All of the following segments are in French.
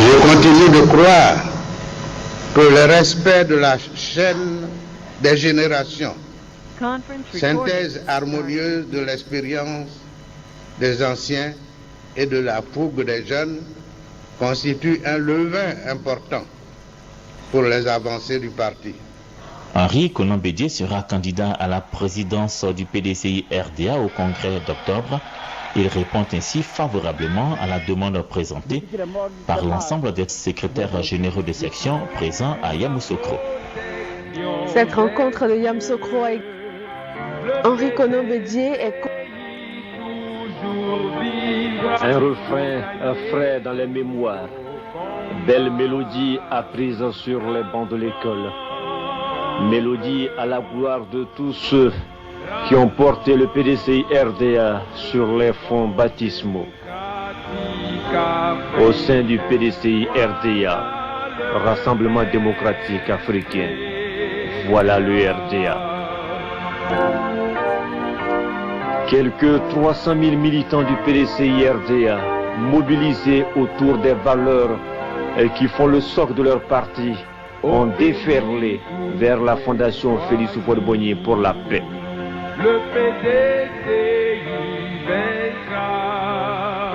Je continue de croire que le respect de la chaîne des générations, synthèse harmonieuse de l'expérience des anciens et de la fougue des jeunes, constitue un levain important pour les avancées du parti. Henri Konan Bédié sera candidat à la présidence du PDCI-RDA au congrès d'octobre. Il répond ainsi favorablement à la demande présentée par l'ensemble des secrétaires généraux de section présents à Yamoussoukro. Cette rencontre de Yamoussoukro avec Henri Konan Bédié est... Un refrain frais dans les mémoires, belle mélodie apprise sur les bancs de l'école, mélodie à la gloire de tous ceux qui ont porté le PDCI-RDA sur les fonds baptismaux. Au sein du PDCI-RDA, Rassemblement démocratique africain, voilà le RDA. Quelques 300 000 militants du PDCI-RDA mobilisés autour des valeurs qui font le socle de leur parti ont déferlé vers la fondation Félix Houphouët-Boigny pour la paix. Le PDCI vaincra,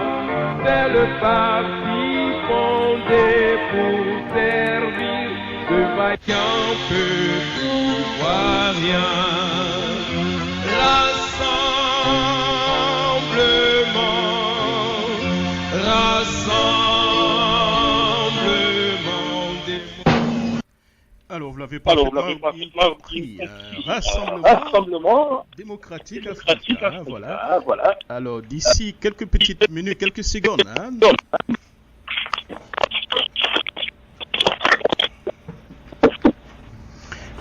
c'est le parti fondé pour servir ce vaillant peuple ivoirien. Alors, vous l'avez parfaitement compris. Rassemblement démocratique africain. Voilà. Alors, d'ici quelques petites minutes, quelques secondes.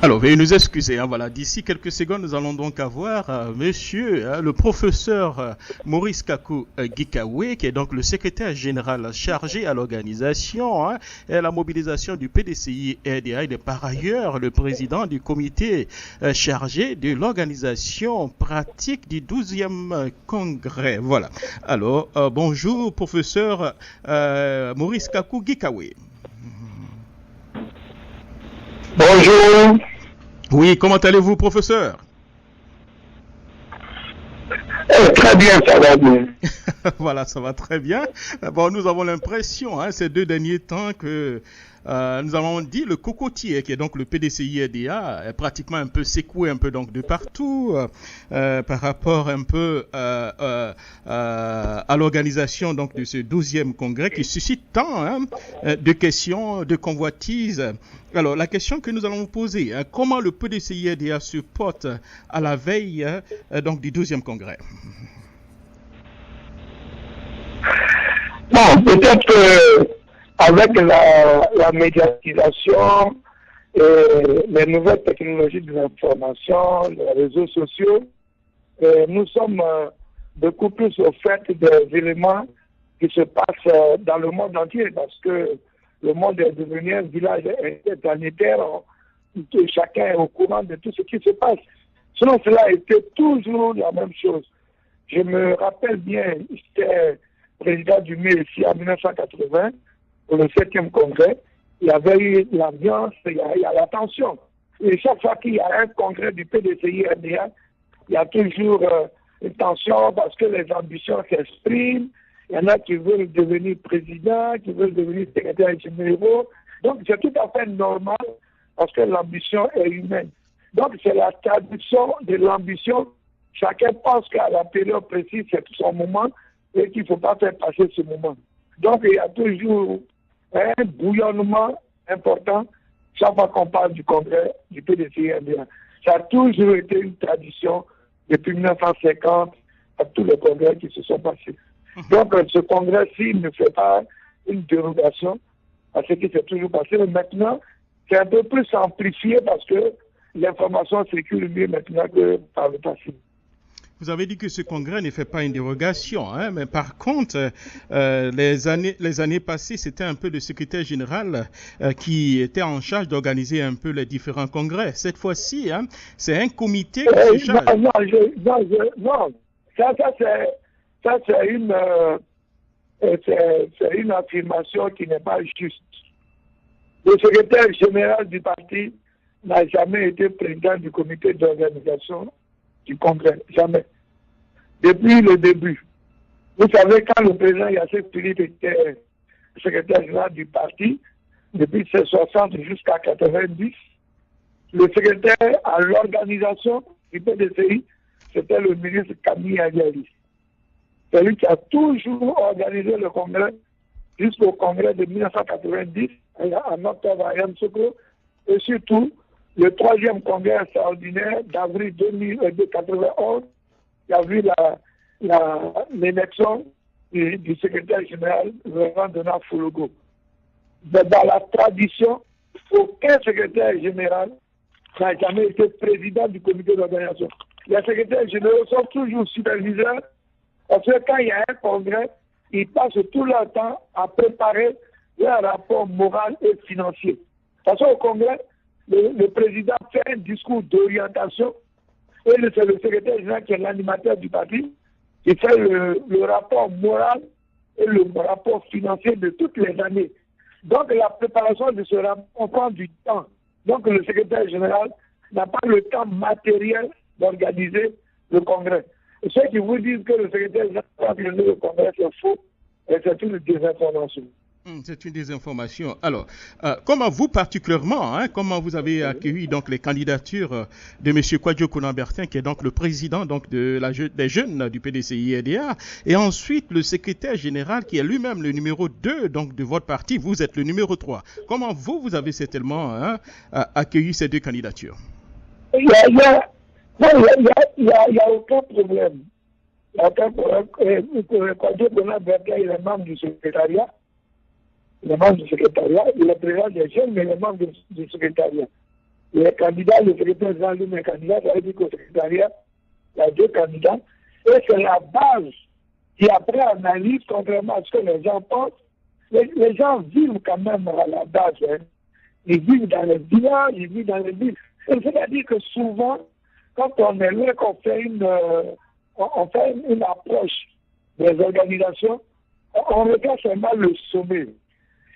Alors, veuillez nous excuser, voilà, d'ici quelques secondes, nous allons donc avoir monsieur, le professeur Maurice Kakou Gikawe, qui est donc le secrétaire général chargé à l'organisation et à la mobilisation du PDCI-RDA. Il est par ailleurs le président du comité chargé de l'organisation pratique du 12e congrès. Voilà. Alors, bonjour, professeur Maurice Kakou Gikawe. Bonjour. Oui, comment allez-vous, professeur? Très bien, ça va bien. Voilà, ça va très bien. Bon, nous avons l'impression, ces 2 derniers temps, que nous avons dit le cocotier, qui est donc le PDCI-RDA, est pratiquement un peu secoué un peu donc de partout par rapport un peu à l'organisation donc de ce 12e congrès qui suscite tant de questions, de convoitises. Alors, la question que nous allons vous poser, comment le PDCI-RDA se porte à la veille donc du 12e congrès? Bon, peut-être avec la médiatisation et les nouvelles technologies de l'information, les réseaux sociaux, nous sommes beaucoup plus au fait des éléments qui se passent dans le monde entier, parce que le monde est devenu un village interplanétaire, chacun est au courant de tout ce qui se passe. Sinon, cela a été toujours la même chose. Je me rappelle bien, j'étais président du MESI en 1980, pour le 7e congrès, il y avait eu l'ambiance, il y a la tension. Et chaque fois qu'il y a un congrès du PDCI-RDA, il y a toujours une tension parce que les ambitions s'expriment. Il y en a qui veulent devenir président, qui veulent devenir secrétaire général. Donc c'est tout à fait normal parce que l'ambition est humaine. Donc c'est la traduction de l'ambition. Chacun pense qu'à la période précise, c'est son moment et qu'il ne faut pas faire passer ce moment. Donc il y a toujours un bouillonnement important chaque fois qu'on parle du congrès du PDCI-RDA. Ça a toujours été une tradition depuis 1950 à tous les congrès qui se sont passés. Donc ce congrès-ci ne fait pas une dérogation à ce qui s'est toujours passé. Mais maintenant, c'est un peu plus amplifié parce que l'information circule mieux maintenant que par le passé. Vous avez dit que ce congrès ne fait pas une dérogation, mais par contre, les années passées, c'était un peu le secrétaire général qui était en charge d'organiser un peu les différents congrès. Cette fois-ci, c'est un comité qui se charge. Non, ça c'est une c'est une affirmation qui n'est pas juste. Le secrétaire général du parti n'a jamais été président du comité d'organisation du Congrès. Jamais. Depuis le début. Vous savez, quand le président Yassine Philippe était secrétaire général du parti, depuis 60 jusqu'à 90, le secrétaire à l'organisation du PDCI, c'était le ministre Camille Aguiali. C'est lui qui a toujours organisé le congrès jusqu'au congrès de 1990, en octobre à Yamoussoukro, et surtout le 3e congrès extraordinaire d'avril 1991, qui a vu l'élection du secrétaire général, Laurent Donald Fologo. Dans la tradition, aucun secrétaire général n'a jamais été président du comité d'organisation. Les secrétaires généraux sont toujours superviseurs, parce que quand il y a un congrès, ils passent tout leur temps à préparer leur rapport moral et financier. Parce qu'au congrès, le président fait un discours d'orientation, et c'est le secrétaire général qui est l'animateur du parti, qui fait le rapport moral et le rapport financier de toutes les années. Donc la préparation de ce rapport prend du temps. Donc le secrétaire général n'a pas le temps matériel d'organiser le congrès. Et ceux qui vous disent que le secrétaire général a organisé le congrès, c'est faux, et c'est une désinformation. C'est une désinformation. Alors, comment vous particulièrement, comment vous avez accueilli donc les candidatures de M. Kwadjo Konan-Bertin, qui est donc le président donc des jeunes du PDCI-RDA, et ensuite le secrétaire général qui est lui-même le numéro 2 donc de votre parti, vous êtes le numéro 3. Comment vous avez certainement accueilli ces deux candidatures? Il n'y a aucun problème. Il n'y a aucun problème. Kwadjo Konan-Bertin, il est membre du secrétariat. Il est membre du secrétariat, il est président des jeunes, mais il est membre du secrétariat. Il est candidat, le secrétaire général lui-même est candidat, ça veut dire qu'au secrétariat, il y a 2 candidats. Et c'est la base qui, après analyse, contrairement à ce que les gens pensent, les gens vivent quand même à la base. Ils vivent dans les villages, ils vivent dans les villes. C'est-à-dire que souvent, quand on est loin, qu'on fait on fait une approche des organisations, on regarde seulement le sommet.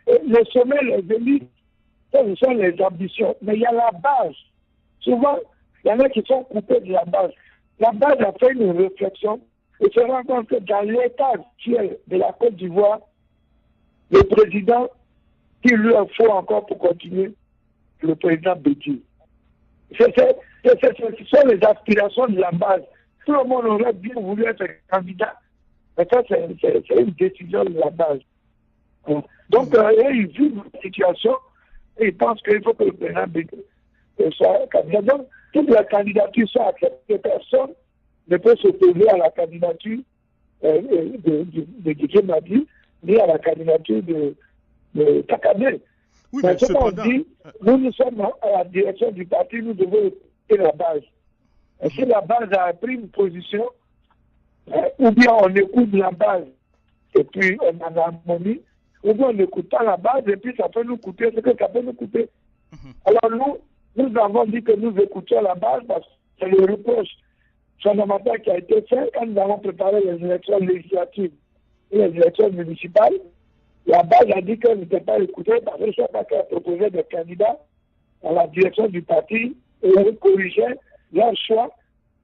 Le sommet, les élites, ce sont les ambitions. Mais il y a la base. Souvent, il y en a qui sont coupés de la base. La base a fait une réflexion et se rend compte que dans l'état actuel de la Côte d'Ivoire, le président qu'il lui faut encore pour continuer, le président Bédié. Ce sont les aspirations de la base. Tout le monde aurait bien voulu être candidat, mais ça, c'est une décision de la base. Donc, ils vivent la situation et ils pensent qu'il faut que le président Bédié soit candidat. Donc, toute la candidature soit acceptée. Personne ne peut s'opposer à la candidature de Didier Madi, ni à la candidature de Takane. Oui, mais cependant... dit, nous sommes à la direction du parti, nous devons écouter la base. Et si la base a pris une position, ou bien on écoute la base et puis on en a harmonie, ou bien on n'écoute pas la base et puis ça peut nous coûter ce que ça peut nous coûter. Alors nous avons dit que nous écoutions la base parce que c'est le reproche fondamental qui a été fait quand nous avons préparé les élections législatives et les élections municipales. La base a dit qu'elle n'était pas écoutée parce que chaque fois qu'elle proposait des candidats à la direction du parti et elle corrigeait leur choix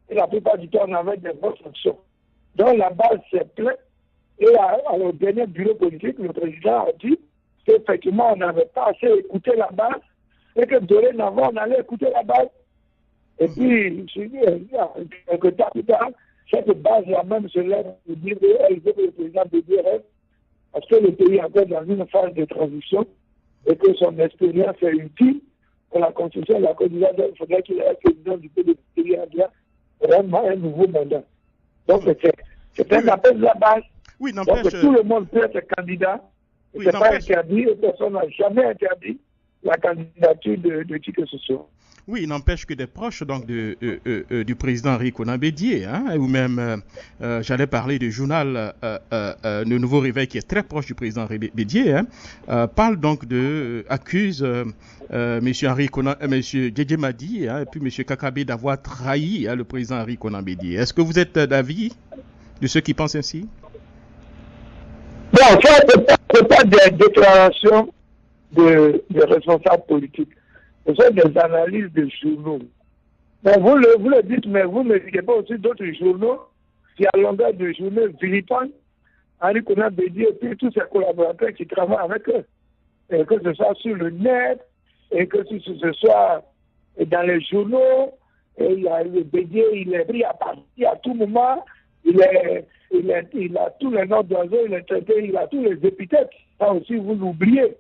et la plupart du temps on avait des bonnes fonctions. Donc la base s'est plainte et au dernier bureau politique, le président a dit qu'effectivement on n'avait pas assez écouté la base et que dorénavant on allait écouter la base. Et puis, quelques temps plus tard, cette base-là même se lève pour dire qu'elle veut que le président Bédié reste parce que le pays est encore dans une phase de transition et que son expérience est utile pour la construction de la Côte d'Ivoire. Il faudrait qu'il ait président du pays vraiment un nouveau mandat. Donc, c'est un appel de la base. Oui, donc, tout le monde peut être candidat. Oui, c'est pas interdit et personne n'a jamais interdit la candidature de qui que ce soit. Oui, il n'empêche que des proches donc, du président Henri Konan Bédié, ou même, j'allais parler du journal Le Nouveau Réveil, qui est très proche du président Henri Bédié, parle donc accuse M. Didier Madi et puis M. Kakabe d'avoir trahi le président Henri Konan Bédié. Est-ce que vous êtes d'avis de ceux qui pensent ainsi? Bon, ça, ce pas des déclarations de responsables politiques. Ce sont des analyses de journaux. Mais vous le dites, mais vous ne dites pas aussi d'autres journaux qui, à longueur de journée, vilipendent Henri Konan Bédié et puis tous ses collaborateurs qui travaillent avec eux. Et que ce soit sur le net, et que ce soit dans les journaux, et le Bédié, il est pris à partie à tout moment, il a tous les noms d'oiseaux, il a tous les épithètes. Ça aussi, vous l'oubliez.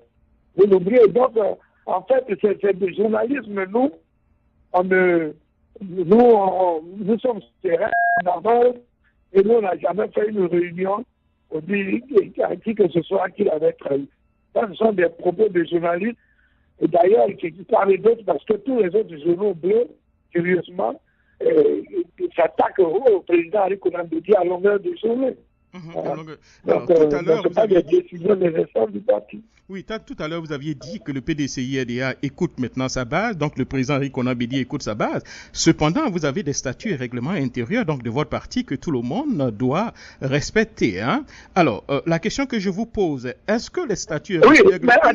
Vous l'oubliez. Donc, en fait, c'est du journalisme, nous sommes sereins, d'abord, et nous, on n'a jamais fait une réunion pour dire à qui que ce soit qu'il avait trahi. Ça, ce sont des propos de journalistes, et d'ailleurs, qui parlent d'autres, parce que tous les autres journaux bleus, curieusement, s'attaquent au président Henri Konan Bédié à longueur de journée. Donc, tout à l'heure, vous avez des décisions des instances du parti. Oui, tout à l'heure, vous aviez dit que le PDCI-RDA écoute maintenant sa base, donc le président Henri Konan Bédié écoute sa base. Cependant, vous avez des statuts et règlements intérieurs donc de votre parti que tout le monde doit respecter. Hein? Alors, la question que je vous pose, est-ce que les statuts... Oui, mais attends,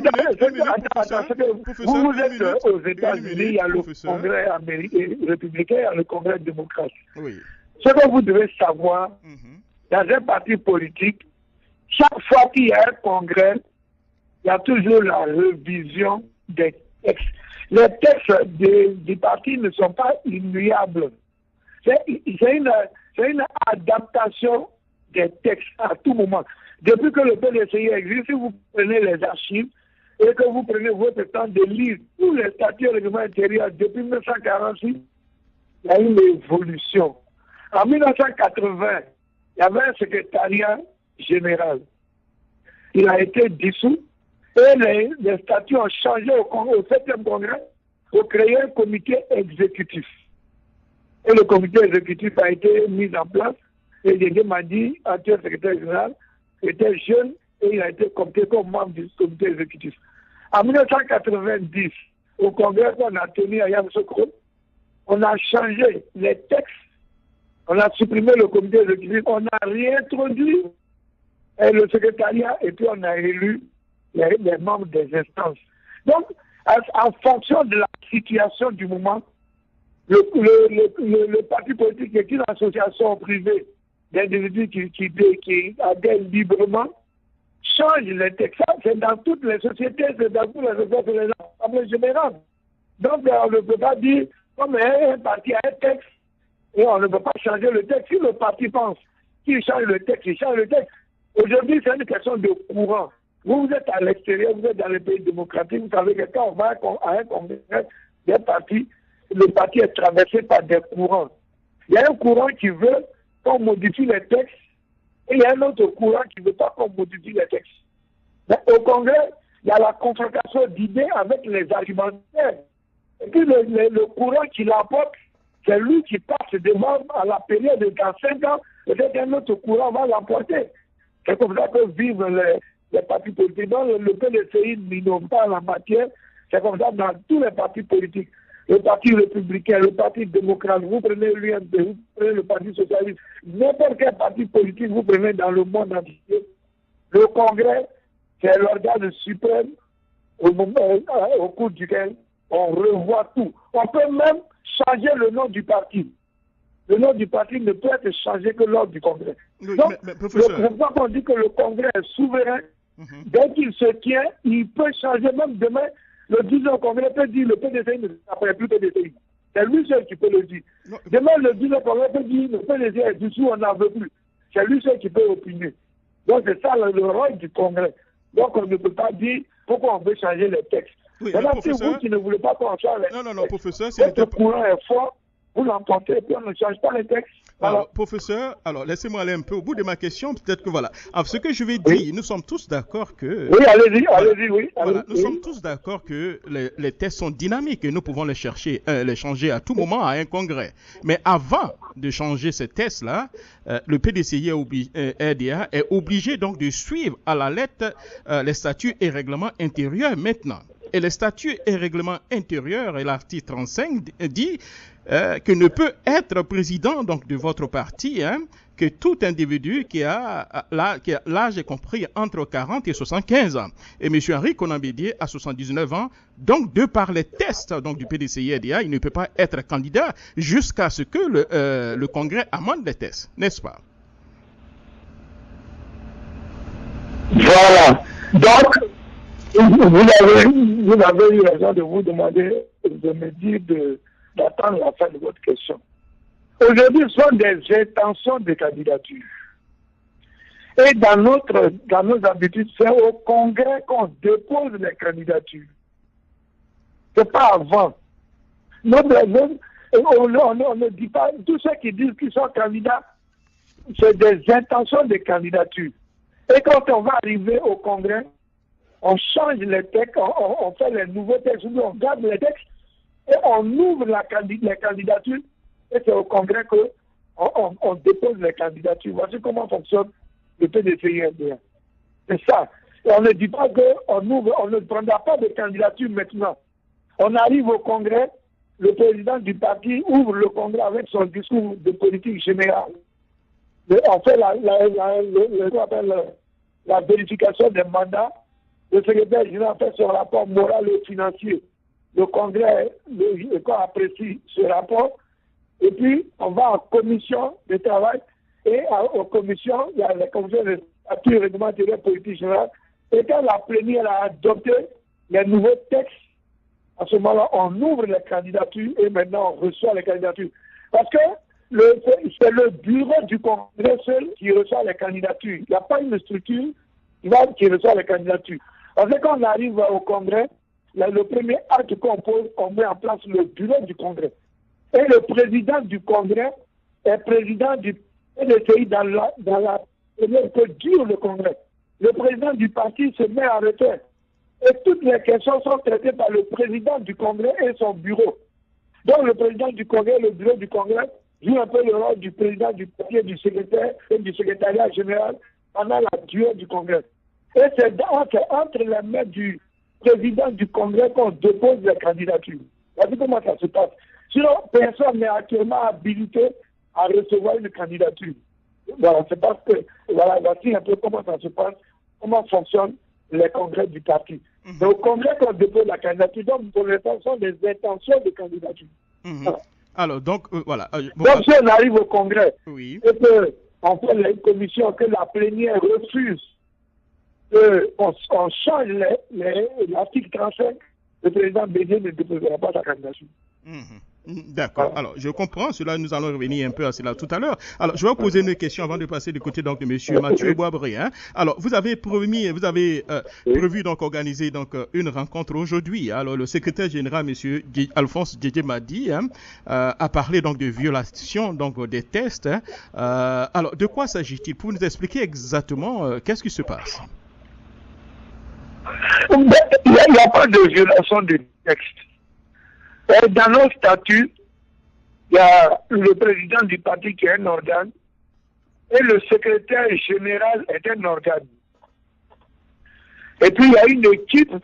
vous êtes aux États-Unis, il y a le Congrès républicain, il y a le Congrès démocrate. Oui. Ce que vous devez savoir, dans un parti politique, chaque fois qu'il y a un congrès, il y a toujours la révision des textes. Les textes du parti ne sont pas immuables. C'est une adaptation des textes à tout moment. Depuis que le PDCI existe, si vous prenez les archives et que vous prenez votre temps de lire tous les statuts et règlements intérieurs depuis 1946, il y a une évolution. En 1980, il y avait un secrétariat général. Il a été dissous et les statuts ont changé au 7e congrès pour créer un comité exécutif. Et le comité exécutif a été mis en place. Et Didier Madi, actuel secrétaire général, était jeune et il a été compté comme membre du comité exécutif. En 1990, au congrès qu'on a tenu à Yamoussoukro, on a changé les textes. On a supprimé le comité exécutif, on a réintroduit le secrétariat et puis on a élu les membres des instances. Donc, en fonction de la situation du moment, le parti politique est une association privée d'individus qui adhèrent librement, change les textes. C'est dans toutes les sociétés, c'est dans toutes les sociétés, en général. Donc, on ne peut pas dire, comme un parti a un texte, et on ne peut pas changer le texte. Si le parti pense qu'il change le texte, il change le texte. Aujourd'hui, c'est une question de courant. Vous êtes à l'extérieur, vous êtes dans les pays démocratiques, vous savez que quand on va à un congrès des partis, le parti est traversé par des courants. Il y a un courant qui veut qu'on modifie les textes, et il y a un autre courant qui ne veut pas qu'on modifie les textes. Mais au congrès, il y a la confrontation d'idées avec les argumentaires. Et puis le courant qui l'apporte, c'est lui qui passe devant à la période de dans 5 ans, peut-être un autre courant va l'emporter. C'est comme ça que vivent les partis politiques. Donc, le PDCI n'innove pas en la matière. C'est comme ça dans tous les partis politiques. Le parti républicain, le parti démocrate, vous prenez l'UMP, vous prenez le parti socialiste, n'importe quel parti politique vous prenez dans le monde entier. Le Congrès, c'est l'organe suprême au cours duquel on revoit tout. On peut même changer le nom du parti. Le nom du parti ne peut être changé que lors du Congrès. Oui, donc, mais professeur... quand on dit que le Congrès est souverain, dès qu'il se tient, il peut changer même demain. Le 10 au Congrès peut dire le PDCI ne s'appelle plus PDCI. C'est lui seul qui peut le dire. Non. Demain, le 10 au Congrès peut dire le PDCI est dessous, on n'en veut plus. C'est lui seul qui peut opiner. Donc c'est ça le rôle du Congrès. Donc on ne peut pas dire pourquoi on veut changer les textes. Oui, maintenant, si vous qui ne voulez pas qu'on change les textes, non, professeur, votre courant est fort, vous l'emportez et puis on ne change pas les textes. Voilà. Alors, professeur, laissez-moi aller un peu au bout de ma question. Peut-être que voilà. Alors, ce que je vais dire, nous sommes tous d'accord que... Oui, allez-y, oui. Voilà, nous sommes tous d'accord que les tests sont dynamiques et nous pouvons les changer à tout moment à un congrès. Mais avant de changer ces tests-là, le PDCI RDA est obligé donc de suivre à la lettre les statuts et règlements intérieurs maintenant. Et les statuts et règlements intérieurs et l'article 35 dit que ne peut être président donc de votre parti que tout individu qui a l'âge est compris entre 40 et 75 ans. Et M. Henri Konan Bédié a 79 ans. Donc, de par les tests donc, du PDCI-RDA, il ne peut pas être candidat jusqu'à ce que le Congrès amende les tests, n'est-ce pas? Voilà. Donc, vous avez eu raison de vous demander, de me dire d'attendre la fin de votre question. Aujourd'hui, ce sont des intentions de candidature. Et dans nos habitudes, c'est au Congrès qu'on dépose les candidatures. C'est pas avant. On ne dit pas, tous ceux qui disent qu'ils sont candidats, c'est des intentions de candidature. Et quand on va arriver au Congrès, on change les textes, on fait les nouveaux textes, on garde les textes, et on ouvre les candidatures, et c'est au Congrès qu'on dépose les candidatures. Voici comment fonctionne le PDCI-RDA. C'est ça. Et on ne dit pas qu'on ne prendra pas de candidature maintenant. On arrive au Congrès, le président du parti ouvre le Congrès avec son discours de politique générale. On fait la vérification des mandats. Le secrétaire général fait son rapport moral et financier. Le Congrès apprécie ce rapport. Et puis, on va en commission de travail. Et aux commissions, il y a la commission de statut, règlement intérieur, politique générale. Et quand la plénière a adopté les nouveaux textes, à ce moment-là, on ouvre les candidatures et maintenant on reçoit les candidatures. Parce que c'est le bureau du Congrès seul qui reçoit les candidatures. Il n'y a pas une structure qui reçoit les candidatures. Parce que quand on arrive au Congrès, le premier acte qu'on pose, on met en place le bureau du Congrès. Et le président du Congrès est président du PDCI dans la première que dure le Congrès. Le président du parti se met en retrait. Et toutes les questions sont traitées par le président du Congrès et son bureau. Donc le président du Congrès, le bureau du Congrès, joue un peu le rôle du président du parti et du secrétaire et du secrétariat général pendant la durée du Congrès. Et c'est entre les mains du président du Congrès qu'on dépose les candidatures. Voici comment ça se passe. Sinon, personne n'est actuellement habilité à recevoir une candidature. Voilà, c'est parce que, voilà, voici un peu comment ça se passe, comment fonctionnent les congrès du parti. C'est au Congrès qu'on dépose la candidature. Donc, pour l'instant, ce sont des intentions de candidature. Voilà. Alors, donc, voilà. Donc, si on arrive au Congrès, oui, et qu'on fait une commission, que la plénière refuse, qu'on change l'article 35, le président Bédié ne déposera pas sa candidature. D'accord. Alors, je comprends. Cela, nous allons revenir un peu à cela tout à l'heure. Alors, je vais vous poser une question avant de passer du côté donc de Monsieur Mathieu Boisbré. Alors, vous avez prévu donc organiser donc une rencontre aujourd'hui. Alors, le secrétaire général, Monsieur Alphonse Djedje Madi, a parlé donc de violation donc des tests. Alors, de quoi s'agit-il? Pour nous expliquer exactement qu'est-ce qui se passe? Il n'y a pas de violation de texte. Dans nos statuts, il y a le président du parti qui est un organe et le secrétaire général est un organe. Et puis il y a une équipe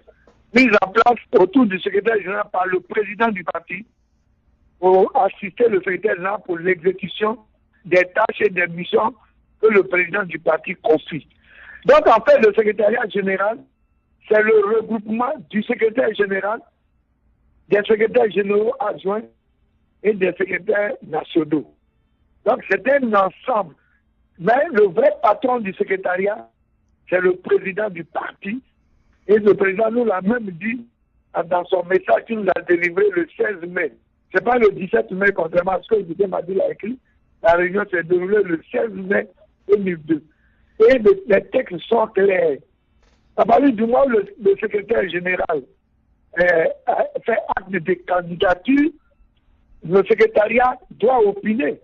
mise en place autour du secrétaire général par le président du parti pour assister le secrétaire général pour l'exécution des tâches et des missions que le président du parti confie. Donc en fait, le secrétariat général, c'est le regroupement du secrétaire général, des secrétaires généraux adjoints et des secrétaires nationaux. Donc c'est un ensemble. Mais le vrai patron du secrétariat, c'est le président du parti. Et le président nous l'a même dit dans son message qu'il nous a délivré le 16 mai. Ce n'est pas le 17 mai, contrairement à ce que Djedje Madi l'a écrit. La réunion s'est déroulée le 16 mai 2002. Et les textes sont clairs. À partir du moment où le secrétaire général fait acte de candidature, le secrétariat doit opiner.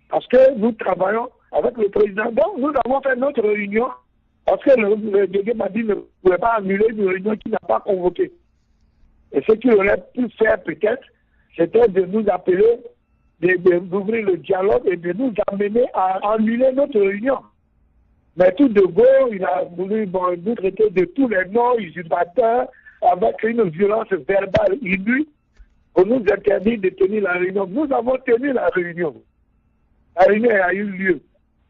Parce que nous travaillons avec le président. Donc, nous avons fait notre réunion parce que le Djedje Madi ne pouvait pas annuler une réunion qu'il n'a pas convoquée. Et ce qu'il aurait pu faire peut-être, c'était de nous appeler, d'ouvrir le dialogue et de nous amener à annuler notre réunion. Mais tout de go, il a voulu nous traiter de tous les noms usurpateurs avec une violence verbale inouïe pour nous interdire de tenir la réunion. Nous avons tenu la réunion. La réunion a eu lieu.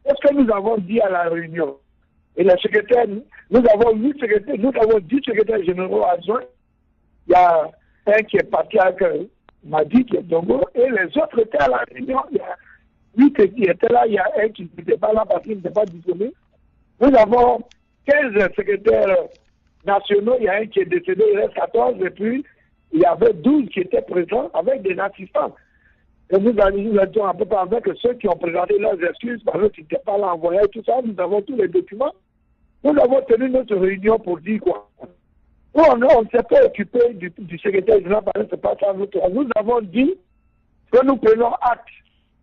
Qu'est-ce que nous avons dit à la réunion? Et le secrétaire, nous avons 10 secrétaires généraux adjoints. Il y a un qui est parti avec Madi, qui est Dongo, et les autres étaient à la réunion. Il y a 8 qui étaient là, il y a un qui n'était pas là parce qu'il n'était pas disponible. Nous avons 15 secrétaires nationaux, il y a un qui est décédé, il reste 14, et puis il y avait 12 qui étaient présents avec des assistants. Et nous étions à peu près avec ceux qui ont présenté leurs excuses parce qu'ils n'étaient pas là envoyés, tout ça, nous avons tous les documents. Nous avons tenu notre réunion pour dire quoi? Nous, on ne s'est pas occupé du secrétaire général parce que ce n'est pas ça notre. Nous avons dit que nous prenons acte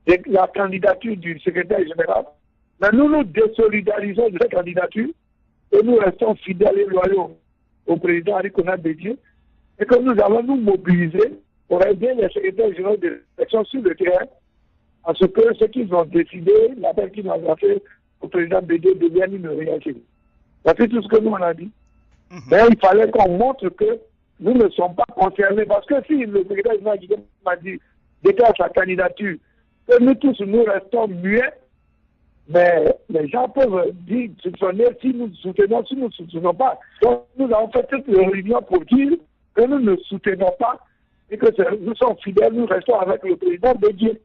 de la candidature du secrétaire général, mais nous nous désolidarisons de cette candidature et nous restons fidèles et loyaux au président Henri Konan Bédié et que nous allons nous mobiliser pour aider les secrétaires généraux de l'élection sur le terrain à ce que ce qu'ils ont décidé, l'appel qu'ils nous ont fait au président Bédié devienne une réalité. C'est tout ce que nous on a dit. Mais il fallait qu'on montre que nous ne sommes pas concernés parce que si le secrétaire général m'a dit déclare sa candidature, que nous tous nous restons muets, mais les gens peuvent dire soupçonner si nous soutenons, si nous ne soutenons pas. Donc nous avons fait cette réunion pour dire que nous ne soutenons pas et que nous sommes fidèles, nous restons avec le président Bédié.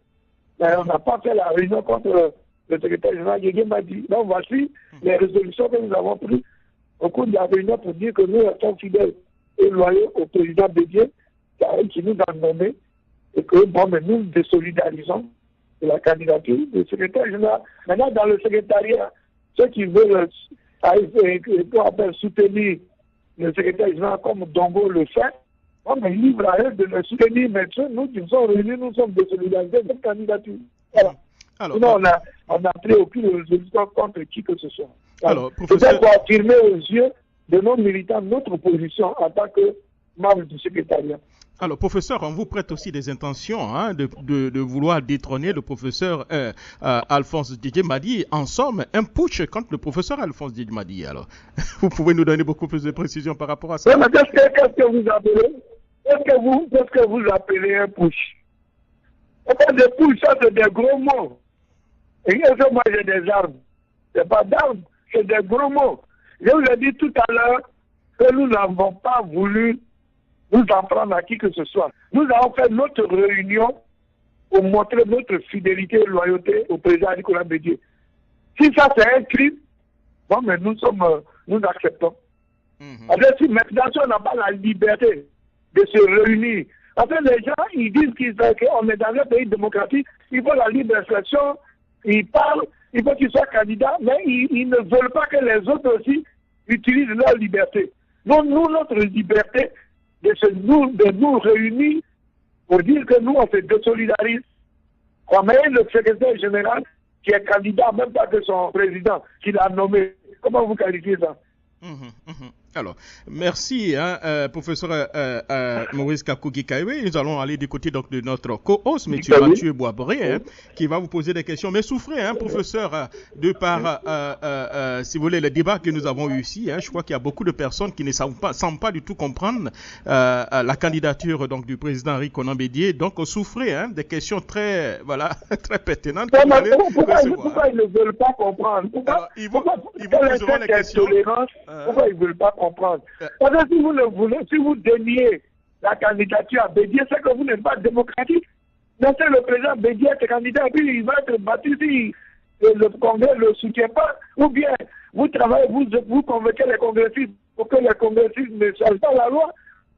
Mais on n'a pas fait la réunion contre le secrétaire général Guégué m'a dit. Donc voici les résolutions que nous avons prises au cours de la réunion pour dire que nous restons fidèles et loyaux au président Bédié, qui nous a nommé, et que mais nous désolidarisons de la candidature du secrétaire général. Maintenant, dans le secrétariat, ceux qui veulent soutenir le secrétaire général comme Dongo le fait, mais libre à eux de le soutenir, mais nous qui sommes réunis, nous sommes désolidarisés de cette candidature. Voilà. Alors, sinon, on n'a pris aucune résolution contre qui que ce soit. Alors, professeur... C'est pour affirmer aux yeux de nos militants notre position en tant que membre du secrétariat. Alors, professeur, on vous prête aussi des intentions de vouloir détrôner le professeur Alphonse Didier Madi. En somme, un putsch contre le professeur Alphonse Didier Madi. Alors, vous pouvez nous donner beaucoup plus de précisions par rapport à ça? Oui, mais qu'est-ce que vous appelez? Qu'est-ce que vous appelez un putsch? Des putsch, ça c'est des gros mots. Et moi j'ai des armes. C'est pas d'armes, c'est des gros mots. Je vous ai dit tout à l'heure que nous n'avons pas voulu nous en prendre à qui que ce soit. Nous avons fait notre réunion pour montrer notre fidélité et loyauté au président Nicolas Bédié. Si ça c'est un crime, bon, mais nous acceptons. Parce que si maintenant on n'a pas la liberté de se réunir, en fait les gens ils disent qu'on est dans un pays démocratique, il faut la libre expression, ils parlent, il faut qu'ils soient candidats, mais ils ne veulent pas que les autres aussi utilisent leur liberté. Donc nous, notre liberté, de nous réunir pour dire que nous, on se désolidarise. On met le secrétaire général qui est candidat, même pas que son président, qui l'a nommé. Comment vous qualifiez ça? Alors, merci, professeur Maurice Kakou Gikawe. Nous allons aller du côté donc, de notre co-host, M. Mathieu Boisboré, qui va vous poser des questions. Mais souffrez, professeur, de par, si vous voulez, le débat que nous avons eu ici. Je crois qu'il y a beaucoup de personnes qui ne semblent pas du tout comprendre la candidature donc, du président Henri Konan Bédié. Donc, souffrez des questions très, très pertinentes. Pourquoi ils ne veulent pas comprendre? Pourquoi ils vous poseront les questions. Pourquoi ils ne veulent pas comprendre? Parce que si vous déniez la candidature à Bédié, c'est que vous n'êtes pas démocratique. Laissez le président Bédié être candidat, et puis il va être battu si le Congrès ne le soutient pas. Ou bien vous travaillez, vous convoquez les congressistes pour que les congressistes ne changent pas la loi.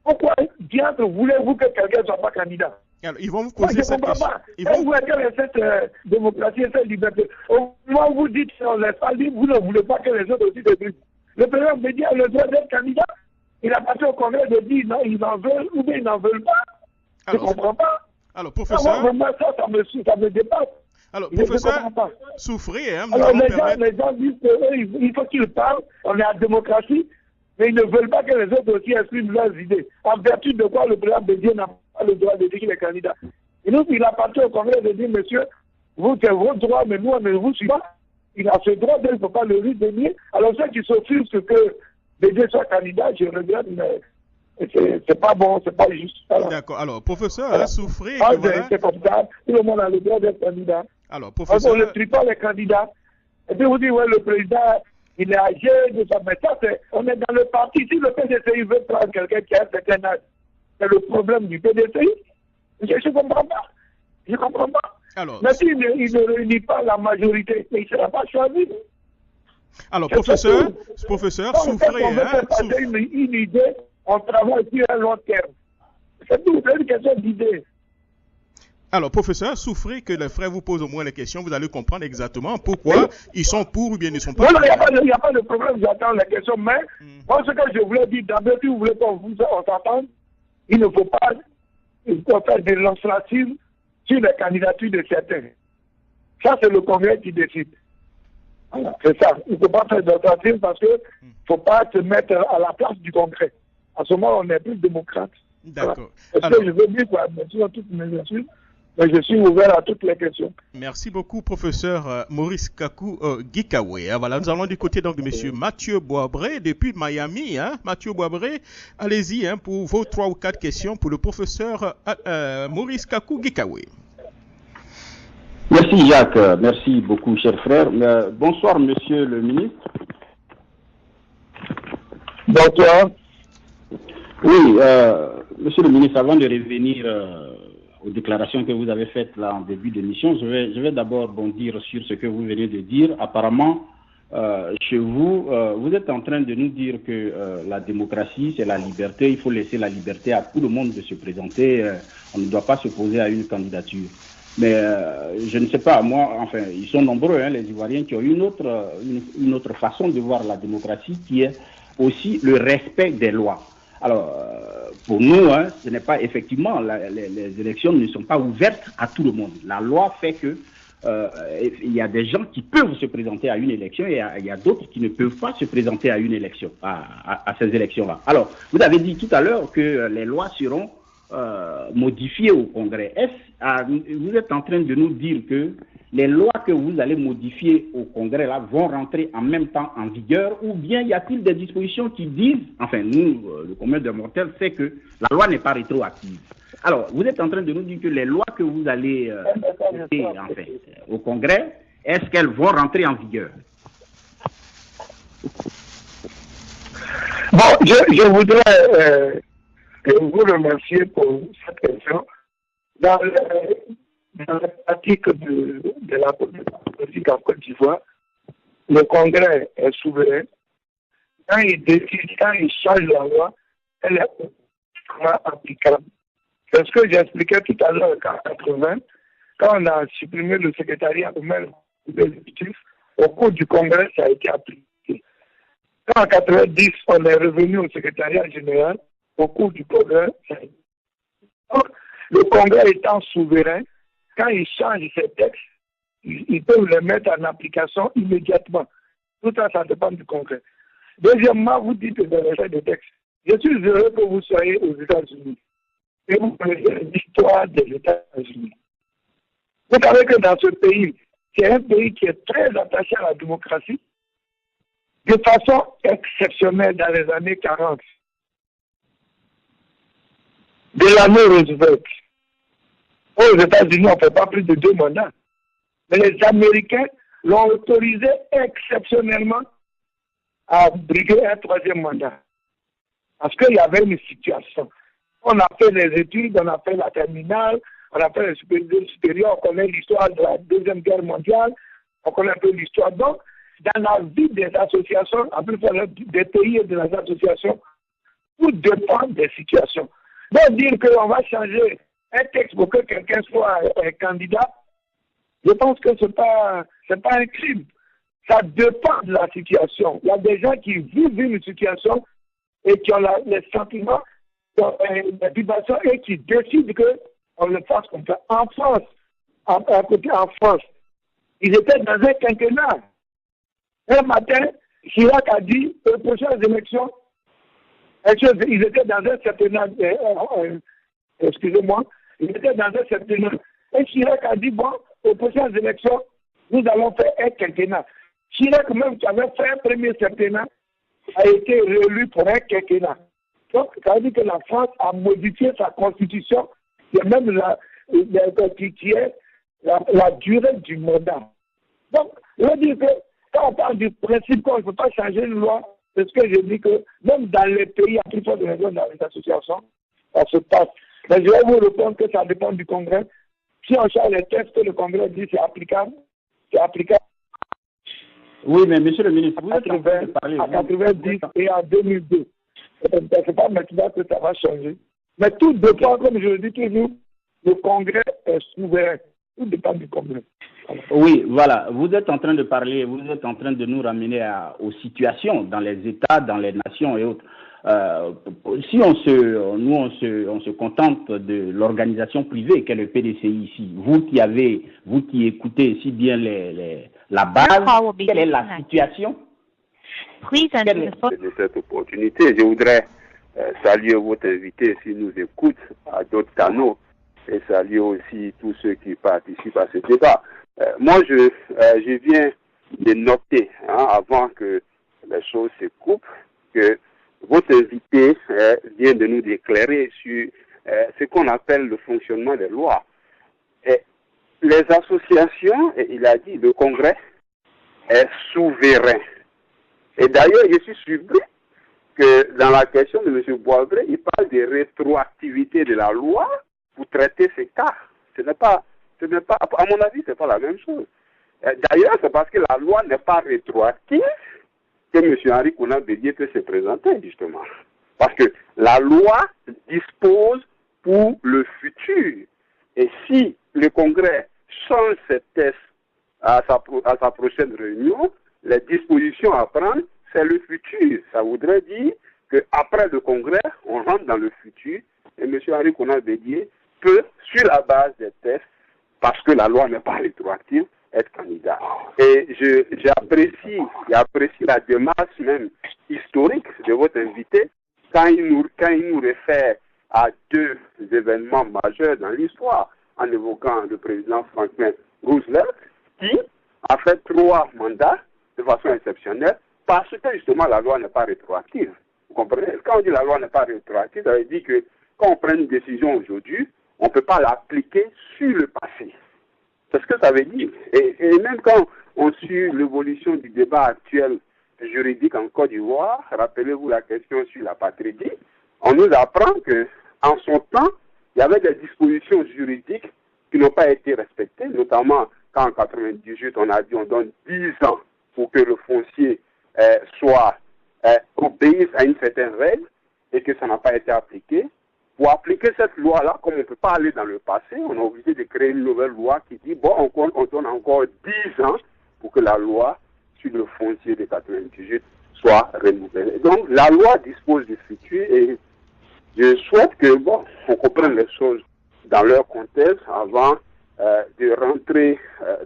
Pourquoi diable voulez-vous que quelqu'un ne soit pas candidat? Alors, ils vont vous poser cette question. Vous êtes cette démocratie et cette liberté. Au moment où vous dites qu'on ne laisse pas libre, vous ne voulez pas que les autres aussi débutent. Le président Bédié a le droit d'être candidat. Il a passé au Congrès de dire non, ils en veulent ou bien ils n'en veulent pas. Je ne comprends pas. Alors, professeur. Ça me dépasse. Alors, professeur, souffrez. Alors, les gens disent qu'il faut qu'ils parlent. On est en démocratie, mais ils ne veulent pas que les autres aussi expriment leurs idées. En vertu de quoi le président Bédié n'a pas le droit de dire qu'il est candidat. Et donc, il a passé au Congrès de dire monsieur, vous, c'est votre droit, mais nous, on ne vous suit pas. Il a ce droit, il ne faut pas le lui dénier. Alors, ceux qui s'offusquent que Bédié soit candidat, je regrette, mais c'est pas bon, c'est pas juste. Voilà. D'accord. Alors, professeur, souffrez. C'est comme ça. Tout le monde a le droit d'être candidat. Alors, professeur. On ne trie pas les candidats. Et puis vous dites, ouais, le président, il est âgé, de ça, mais ça, on est dans le parti. Si le PDCI veut prendre quelqu'un qui a un certain âge, c'est le problème du PDCI. Je ne comprends pas. Je ne comprends pas. Alors, mais s'il ne réunit pas la majorité, il ne sera pas choisi. Alors, professeur, souffrez. On veut faire passer une idée, on travaille sur un long terme. C'est tout, c'est une question d'idée. Alors, professeur, souffrez que les frères vous posent au moins les questions, vous allez comprendre exactement pourquoi ils sont pour ou bien ils ne sont pas pour. Il n'y a pas de problème, j'attends les questions, mais moi, ce que je voulais dire, d'abord, si vous voulez qu'on s'entende, il ne faut pas faire de l'ostracisme sur les candidatures de certains. Ça, c'est le Congrès qui décide. Voilà, c'est ça. Il ne faut pas faire d'ostracisme parce qu'il ne faut pas se mettre à la place du Congrès. À ce moment, on est plus démocrate. D'accord. Voilà. Est-ce que je veux dire quoi, bien sûr, toutes mes insultes, mais je suis ouvert à toutes les questions. Merci beaucoup, professeur Maurice Kakou Gikawe. Voilà, nous allons du côté donc de monsieur Mathieu Boisbré depuis Miami. Mathieu Boisbré, allez-y pour vos 3 ou 4 questions pour le professeur Maurice Kakou Gikawe. Merci Jacques, merci beaucoup cher frère. Bonsoir monsieur le ministre. Bonsoir. Oui, monsieur le ministre, avant de revenir aux déclarations que vous avez faites là en début d'émission, je vais d'abord bondir sur ce que vous venez de dire. Apparemment, chez vous, vous êtes en train de nous dire que la démocratie, c'est la liberté. Il faut laisser la liberté à tout le monde de se présenter. On ne doit pas s'opposer à une candidature. Mais je ne sais pas, moi, enfin, ils sont nombreux, les Ivoiriens, qui ont une autre façon de voir la démocratie, qui est aussi le respect des lois. Alors, pour nous, ce n'est pas effectivement, les élections ne sont pas ouvertes à tout le monde. La loi fait que il y a des gens qui peuvent se présenter à une élection et il y a d'autres qui ne peuvent pas se présenter à une élection, à ces élections-là. Alors, vous avez dit tout à l'heure que les lois seront modifiées au Congrès. Vous êtes en train de nous dire que les lois que vous allez modifier au Congrès là vont rentrer en même temps en vigueur, ou bien y a-t-il des dispositions qui disent, enfin nous, le commun des mortels, sait que la loi n'est pas rétroactive. Alors, vous êtes en train de nous dire que les lois que vous allez voter au Congrès, est-ce qu'elles vont rentrer en vigueur? Bon, je voudrais vous remercier pour cette question. Dans la pratique de la politique en Côte d'Ivoire, le Congrès est souverain. Quand il décide, quand il change la loi, elle est applicable. C'est ce que j'expliquais tout à l'heure en 80, quand on a supprimé le secrétariat même de l'exécutif, au cours du Congrès, ça a été appliqué. Quand en 90, on est revenu au secrétariat général, au cours du Congrès, ça a été. Donc, le Congrès étant souverain, quand il change ses textes, ils peuvent les mettre en application immédiatement. Tout ça, ça dépend du Congrès. Deuxièmement, vous dites que vous avez fait des textes. Je suis heureux que vous soyez aux États-Unis. Et vous connaissez l'histoire des États-Unis. Vous savez que dans ce pays, c'est un pays qui est très attaché à la démocratie, de façon exceptionnelle dans les années 40. De l'année Roosevelt. Aux États-Unis, on ne fait pas plus de 2 mandats. Mais les Américains l'ont autorisé exceptionnellement à briguer un 3e mandat. Parce qu'il y avait une situation. On a fait les études, on a fait la terminale, on a fait les supérieurs, on connaît l'histoire de la Deuxième Guerre mondiale, on connaît un peu l'histoire. Donc, dans la vie des associations, en plus des pays et des associations, tout dépend des situations. Donc, dire qu'on va changer un texte pour que quelqu'un soit un candidat, je pense que ce n'est pas un crime. Ça dépend de la situation. Il y a des gens qui vivent une situation et qui ont les sentiments, les vibrations et qui décident qu'on le fasse comme ça. En France, en France, ils étaient dans un quinquennat. Un matin, Chirac a dit aux prochaines élections, ils étaient dans un septennat, excusez-moi, ils étaient dans un septennat. Et Chirac a dit, bon, aux prochaines élections, nous allons faire un quinquennat. Chirac, même qui avait fait un premier septennat, a été réélu pour un quinquennat. Donc, ça veut dire que la France a modifié sa constitution, et même la durée du mandat. Donc, je veux dire que quand on parle du principe qu'on ne peut pas changer une loi, c'est ce que je dis que même dans les pays à plus forte raison dans les associations, ça se passe. Mais je vais vous répondre que ça dépend du Congrès. Si on change les textes, le Congrès dit c'est applicable. C'est applicable. Oui, mais monsieur le ministre, vous êtes à 90 et en 2002. C'est pas maintenant que ça va changer. Mais tout dépend, comme je le dis toujours, le Congrès est souverain. Tout dépend du Congrès. Oui, voilà. Vous êtes en train de parler, vous êtes en train de nous ramener aux situations dans les États, dans les nations et autres. Si on se contente de l'organisation privée qu'est le PDCI ici, vous qui écoutez si bien la base, quelle est la situation? De cette opportunité, je voudrais saluer votre invité s'il nous écoute à d'autres canaux et saluer aussi tous ceux qui participent à ce débat. Moi, je viens de noter, avant que les choses se coupent, que votre invité vient de nous éclairer sur ce qu'on appelle le fonctionnement des lois. Et les associations, il a dit, le Congrès est souverain. Et d'ailleurs, je suis surpris que dans la question de M. Boisbré, il parle de rétroactivité de la loi pour traiter ces cas. Ce n'est pas, à mon avis, ce n'est pas la même chose. D'ailleurs, c'est parce que la loi n'est pas rétroactive que M. Henri Konan Bédié peut se présenter, justement. Parce que la loi dispose pour le futur. Et si le Congrès change ses tests à sa prochaine réunion, les dispositions à prendre, c'est le futur. Ça voudrait dire qu'après le Congrès, on rentre dans le futur et M. Henri Konan Bédié peut, sur la base des tests, parce que la loi n'est pas rétroactive, être candidat. Et j'apprécie la démarche même historique de votre invité quand il nous réfère à deux événements majeurs dans l'histoire, en évoquant le président Franklin Roosevelt, qui a fait 3 mandats de façon exceptionnelle parce que justement la loi n'est pas rétroactive. Vous comprenez? Quand on dit la loi n'est pas rétroactive, ça veut dire que quand on prend une décision aujourd'hui, on ne peut pas l'appliquer sur le passé. C'est ce que ça veut dire. Et même quand on suit l'évolution du débat actuel juridique en Côte d'Ivoire, rappelez-vous la question sur la patrie, on nous apprend qu'en son temps, il y avait des dispositions juridiques qui n'ont pas été respectées, notamment quand en 1998, on a dit on donne 10 ans pour que le foncier obéisse à une certaine règle et que ça n'a pas été appliqué. Pour appliquer cette loi-là, comme on ne peut pas aller dans le passé, on est obligé de créer une nouvelle loi qui dit, bon, on donne encore 10 ans pour que la loi sur le foncier de 98 soit renouvelée. Donc, la loi dispose du futur et je souhaite que, on comprenne les choses dans leur contexte avant de rentrer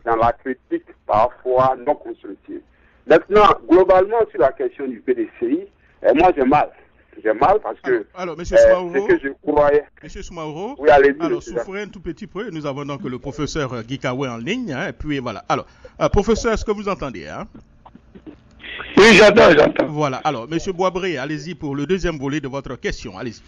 dans la critique parfois non constructive. Maintenant, globalement, sur la question du PDCI, moi j'ai mal. J'ai mal parce que ce que je croyais. Monsieur Soumaoro, oui, allez-y. Alors, souffrez un tout petit peu. Nous avons donc le professeur Guy Kaoué en ligne. Et puis voilà. Alors, professeur, est-ce que vous entendez Oui, j'entends. Voilà. Alors, monsieur Boisbré, allez-y pour le deuxième volet de votre question. Allez-y.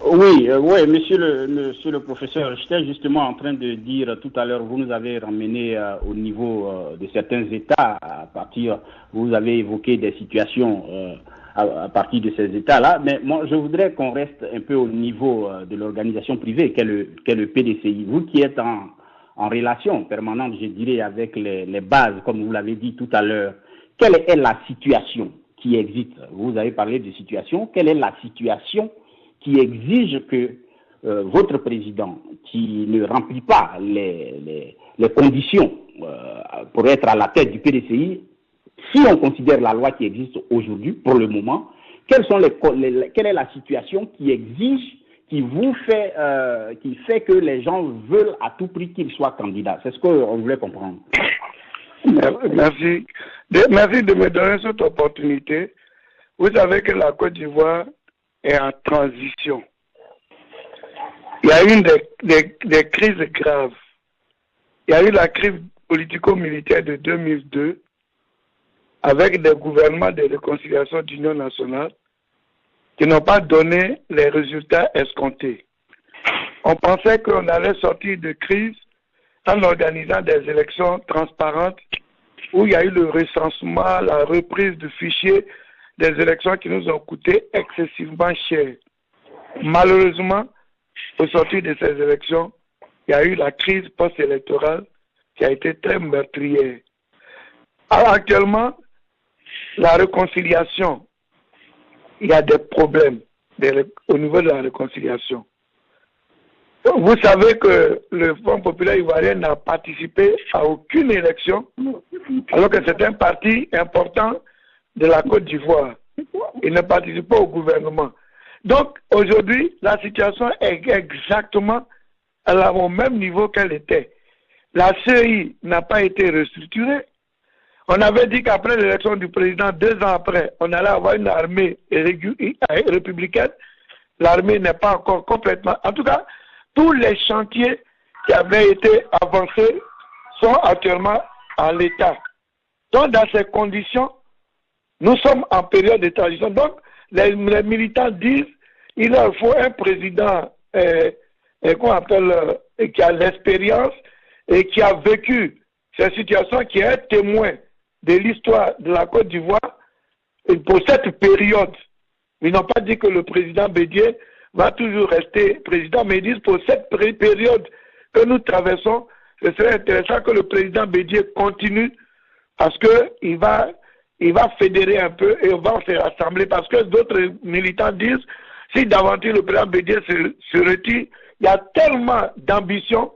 Oui, monsieur le professeur, j'étais justement en train de dire tout à l'heure, vous nous avez ramené au niveau de certains États vous avez évoqué des situations à partir de ces États-là, mais moi je voudrais qu'on reste un peu au niveau de l'organisation privée qu'est le PDCI. Vous qui êtes en relation permanente, je dirais, avec les bases, comme vous l'avez dit tout à l'heure, quelle est la situation qui existe? Vous avez parlé de situation, quelle est la situation qui exige que votre président, qui ne remplit pas les conditions pour être à la tête du PDCI, si on considère la loi qui existe aujourd'hui, pour le moment, quelle est la situation qui exige, qui fait que les gens veulent à tout prix qu'il soit candidat? C'est ce qu'on voulait comprendre. Merci. Merci de me donner cette opportunité. Vous savez que la Côte d'Ivoire est en transition. Il y a eu des crises graves. Il y a eu la crise politico-militaire de 2002 avec des gouvernements de réconciliation d'union nationale qui n'ont pas donné les résultats escomptés. On pensait qu'on allait sortir de crise en organisant des élections transparentes où il y a eu le recensement, la reprise du fichier des élections qui nous ont coûté excessivement cher. Malheureusement, au sortir de ces élections, il y a eu la crise post-électorale qui a été très meurtrière. Alors, actuellement, la réconciliation, il y a des problèmes au niveau de la réconciliation. Vous savez que le Front populaire ivoirien n'a participé à aucune élection, alors que c'est un parti important de la Côte d'Ivoire. Il ne participe pas au gouvernement. Donc, aujourd'hui, la situation est exactement au même niveau qu'elle était. La CEI n'a pas été restructurée. On avait dit qu'après l'élection du président, 2 ans après, on allait avoir une armée républicaine. L'armée n'est pas encore complètement... En tout cas, tous les chantiers qui avaient été avancés sont actuellement en l'état. Donc, dans ces conditions, nous sommes en période de transition. Donc, les militants disent qu'il leur faut un président qu'on appelle, qui a l'expérience et qui a vécu cette situation, qui est un témoin de l'histoire de la Côte d'Ivoire pour cette période. Ils n'ont pas dit que le président Bédié va toujours rester président, mais ils disent pour cette période que nous traversons, ce serait intéressant que le président Bédié continue parce qu'il va fédérer un peu et on va se rassembler parce que d'autres militants disent si d'aventure le président Bédié se retire, il y a tellement d'ambition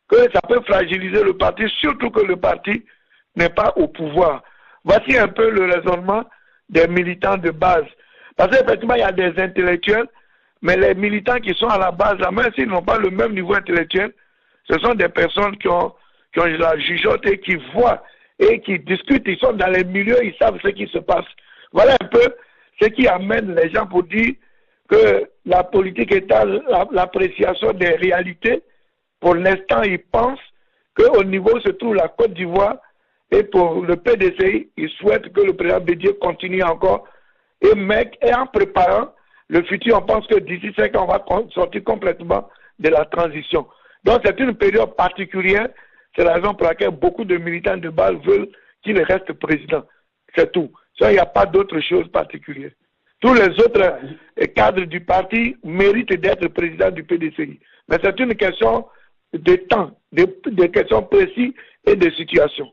que ça peut fragiliser le parti, surtout que le parti n'est pas au pouvoir. Voici un peu le raisonnement des militants de base. Parce qu'effectivement, il y a des intellectuels, mais les militants qui sont à la base, même s'ils n'ont pas le même niveau intellectuel, ce sont des personnes qui ont la jugeote et qui voient et qui discutent. Ils sont dans les milieux, ils savent ce qui se passe. Voilà un peu ce qui amène les gens pour dire que la politique est à l'appréciation des réalités. Pour l'instant, ils pensent qu'au niveau où se trouve la Côte d'Ivoire, et pour le PDCI, ils souhaitent que le président Bédié continue encore. Et en préparant le futur, on pense que d'ici 5 ans, on va sortir complètement de la transition. Donc c'est une période particulière. C'est la raison pour laquelle beaucoup de militants de base veulent qu'il reste président. C'est tout. Ça, il n'y a pas d'autre chose particulière. Tous les autres cadres du parti méritent d'être président du PDCI. Mais c'est une question de temps, de questions précises et de situation.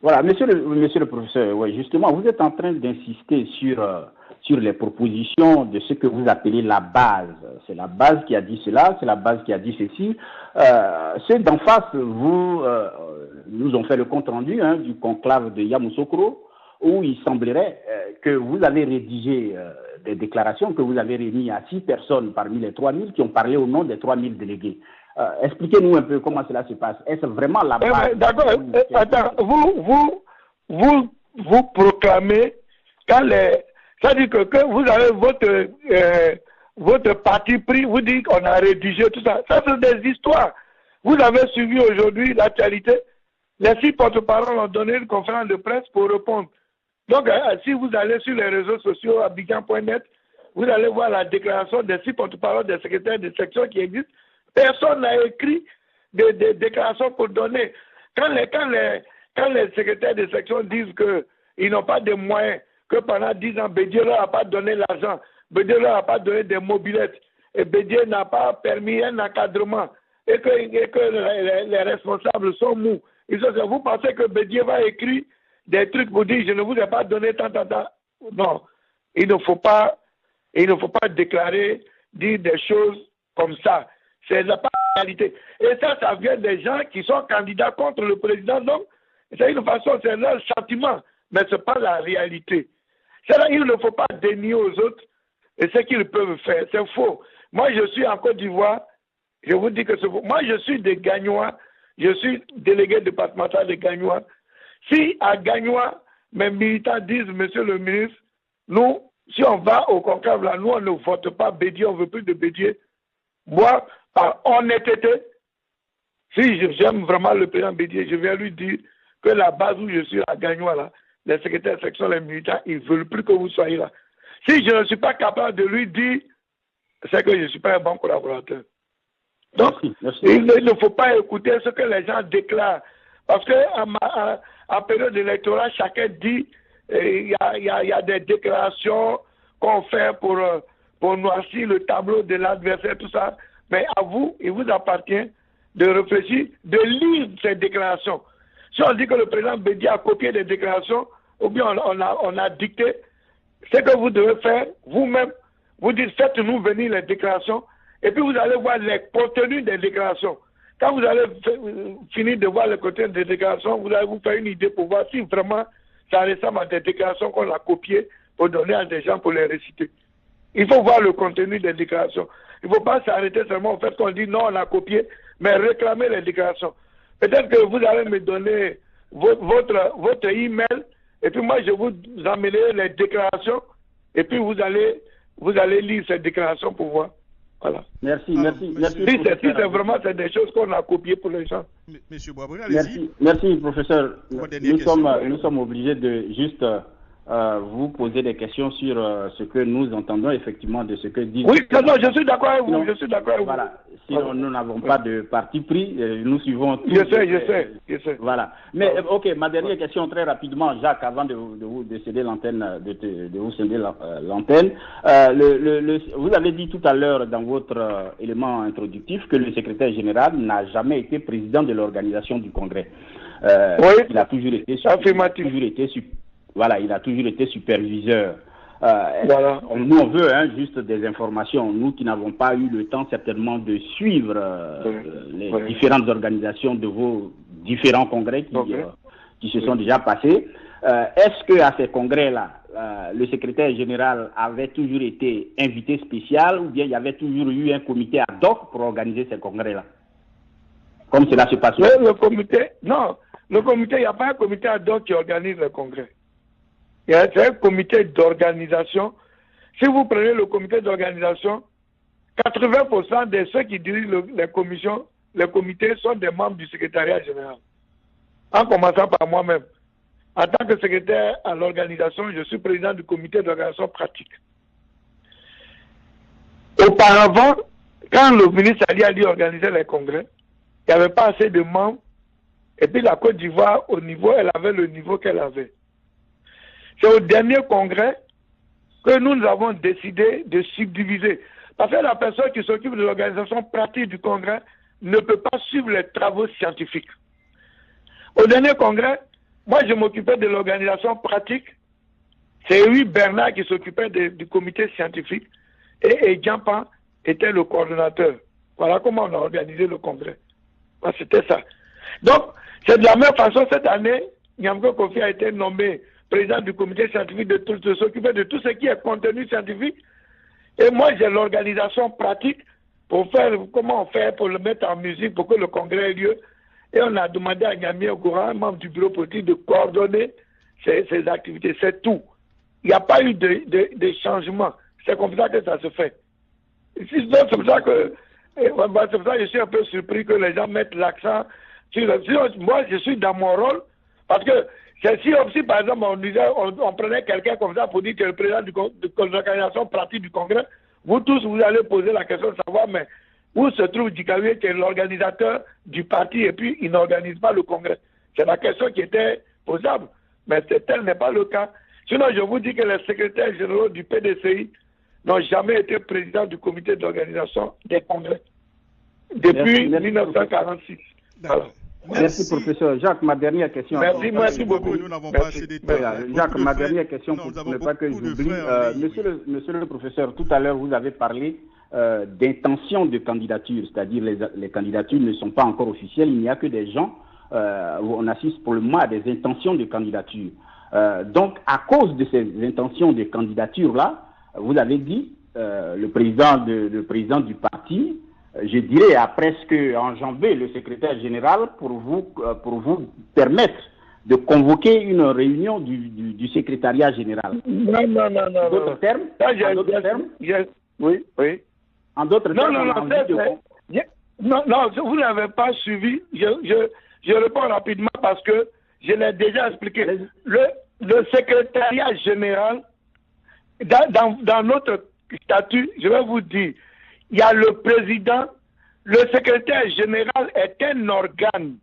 Voilà, monsieur le professeur, ouais, justement, vous êtes en train d'insister sur les propositions de ce que vous appelez la base. C'est la base qui a dit cela, c'est la base qui a dit ceci. Ceux d'en face, nous ont fait le compte-rendu du conclave de Yamoussoukro, où il semblerait que vous avez rédigé des déclarations que vous avez réunies à 6 personnes parmi les 3000 qui ont parlé au nom des 3000 délégués. Expliquez-nous un peu comment cela se passe. Est-ce vraiment la base? D'accord. Attends, vous proclamez c'est-à-dire que vous avez votre parti pris, vous dites qu'on a rédigé tout ça. Ça, c'est des histoires. Vous avez suivi aujourd'hui l'actualité. Les 6 porte-parole ont donné une conférence de presse pour répondre. Donc, si vous allez sur les réseaux sociaux, abidjan.net, vous allez voir la déclaration des 6 porte-parole des secrétaires de section qui existent. Personne n'a écrit des déclarations pour donner. Quand les secrétaires de section disent qu'ils n'ont pas de moyens, que pendant 10 ans, Bédié leur a pas donné l'argent, Bédié leur a pas donné des mobilettes, et Bédié n'a pas permis un encadrement, et que les responsables sont mous. Vous pensez que Bédié va écrire des trucs pour dire je ne vous ai pas donné tant. Non, il ne faut pas déclarer, dire des choses comme ça. C'est pas la réalité. Et ça vient des gens qui sont candidats contre le président. Donc, c'est une façon, c'est leur sentiment, mais ce n'est pas la réalité. C'est-à-dire il ne faut pas dénier aux autres et ce qu'ils peuvent faire. C'est faux. Moi, je suis en Côte d'Ivoire. Je vous dis que c'est faux. Moi, je suis de Gagnois. Je suis délégué départemental de Gagnois. Si à Gagnois, mes militants disent, monsieur le ministre, nous, si on va au conclave là, nous, on ne vote pas Bédié, on ne veut plus de Bédié. Moi, par honnêteté, si j'aime vraiment le président Bédié, je viens lui dire que la base où je suis à Gagnois, là, les secrétaires de section, les militants, ils ne veulent plus que vous soyez là. Si je ne suis pas capable de lui dire, c'est que je ne suis pas un bon collaborateur. Donc, merci. Il ne faut pas écouter ce que les gens déclarent. Parce qu'à en période électorale, chacun dit il y a des déclarations qu'on fait pour noircir le tableau de l'adversaire, tout ça. Mais à vous, il vous appartient de réfléchir, de lire ces déclarations. Si on dit que le président Bédi a copié des déclarations, ou bien on a dicté, ce que vous devez faire vous-même, vous dites faites-nous venir les déclarations, et puis vous allez voir les contenus des déclarations. Quand vous allez finir de voir le contenu des déclarations, vous allez vous faire une idée pour voir si vraiment ça ressemble à des déclarations qu'on a copiées pour donner à des gens pour les réciter. Il faut voir le contenu des déclarations. Il ne faut pas s'arrêter seulement au fait qu'on dit non, on a copié, mais réclamer les déclarations. Peut-être que vous allez me donner votre email, et puis moi je vous emmènerai les déclarations, et puis vous allez lire ces déclarations pour voir. Voilà. Merci. Si c'est vraiment des choses qu'on a copiées pour les gens. Monsieur Boisbré, allez-y. Merci, professeur. Nous sommes obligés de juste vous poser des questions sur ce que nous entendons effectivement de ce que dit. Oui, non, je suis d'accord avec vous. Voilà. Sinon, nous n'avons pas de parti pris. Nous suivons tout. Je sais. Voilà. Mais ok, ma dernière question très rapidement, Jacques, avant de vous céder l'antenne, de vous céder l'antenne. Vous avez dit tout à l'heure dans votre élément introductif que le secrétaire général n'a jamais été président de l'organisation du Congrès. Oui. Il a toujours été il a toujours été superviseur. Voilà. Nous, on veut juste des informations. Nous qui n'avons pas eu le temps certainement de suivre les différentes organisations de vos différents congrès qui se sont déjà passés. Est-ce qu'à ces congrès-là, le secrétaire général avait toujours été invité spécial ou bien il y avait toujours eu un comité ad hoc pour organiser ces congrès-là? Comme cela se passe. Le comité, il n'y a pas un comité ad hoc qui organise le congrès. C'est un comité d'organisation. Si vous prenez le comité d'organisation, 80% de ceux qui dirigent les comités sont des membres du secrétariat général. En commençant par moi-même. En tant que secrétaire à l'organisation, je suis président du comité d'organisation pratique. Auparavant, quand le ministre Ali a dit organiser les congrès, il n'y avait pas assez de membres. Et puis la Côte d'Ivoire, elle avait le niveau qu'elle avait. C'est au dernier congrès que nous avons décidé de subdiviser. Parce que la personne qui s'occupe de l'organisation pratique du congrès ne peut pas suivre les travaux scientifiques. Au dernier congrès, moi je m'occupais de l'organisation pratique. C'est Louis Bernard qui s'occupait du comité scientifique. Et Djampan était le coordonnateur. Voilà comment on a organisé le congrès. C'était ça. Donc, c'est de la même façon, cette année, Nyamko Kofi a été nommé président du comité scientifique de s'occuper de tout ce qui est contenu scientifique. Et moi, j'ai l'organisation pratique pour faire comment on fait pour le mettre en musique pour que le congrès ait lieu. Et on a demandé à Nyamie Ogura, un membre du bureau politique, de coordonner ces activités. C'est tout. Il n'y a pas eu de changement. C'est comme ça que ça se fait. C'est pour ça que je suis un peu surpris que les gens mettent l'accent sur moi, je suis dans mon rôle, parce que si par exemple, on prenait quelqu'un comme ça pour dire que le président de l'organisation pratique du Congrès, vous tous, vous allez poser la question de savoir, mais où se trouve Dikaoué, qui est l'organisateur du parti, et puis il n'organise pas le Congrès. C'est la question qui était posable, mais tel n'est pas le cas. Sinon, je vous dis que les secrétaires généraux du PDCI n'ont jamais été présidents du comité d'organisation des congrès depuis 1946. Voilà. Merci, professeur. Jacques, ma dernière question. Merci beaucoup. Nous n'avons pas assez de temps. Jacques, ma dernière question pour ne pas que j'oublie. Monsieur le professeur, tout à l'heure, vous avez parlé d'intention de candidature, c'est-à-dire les candidatures ne sont pas encore officielles, il n'y a que des gens, on assiste pour le moment à des intentions de candidature. Donc, à cause de ces intentions de candidature-là, vous avez dit, le président du parti, je dirais, a presque enjambé le secrétaire général pour vous permettre de convoquer une réunion du secrétariat général. Non. En d'autres termes, oui. En d'autres termes, non, vous n'avez pas suivi. Je réponds rapidement parce que je l'ai déjà expliqué. Le secrétariat général, dans notre statut, je vais vous dire, il y a le président, le secrétaire général est un organe.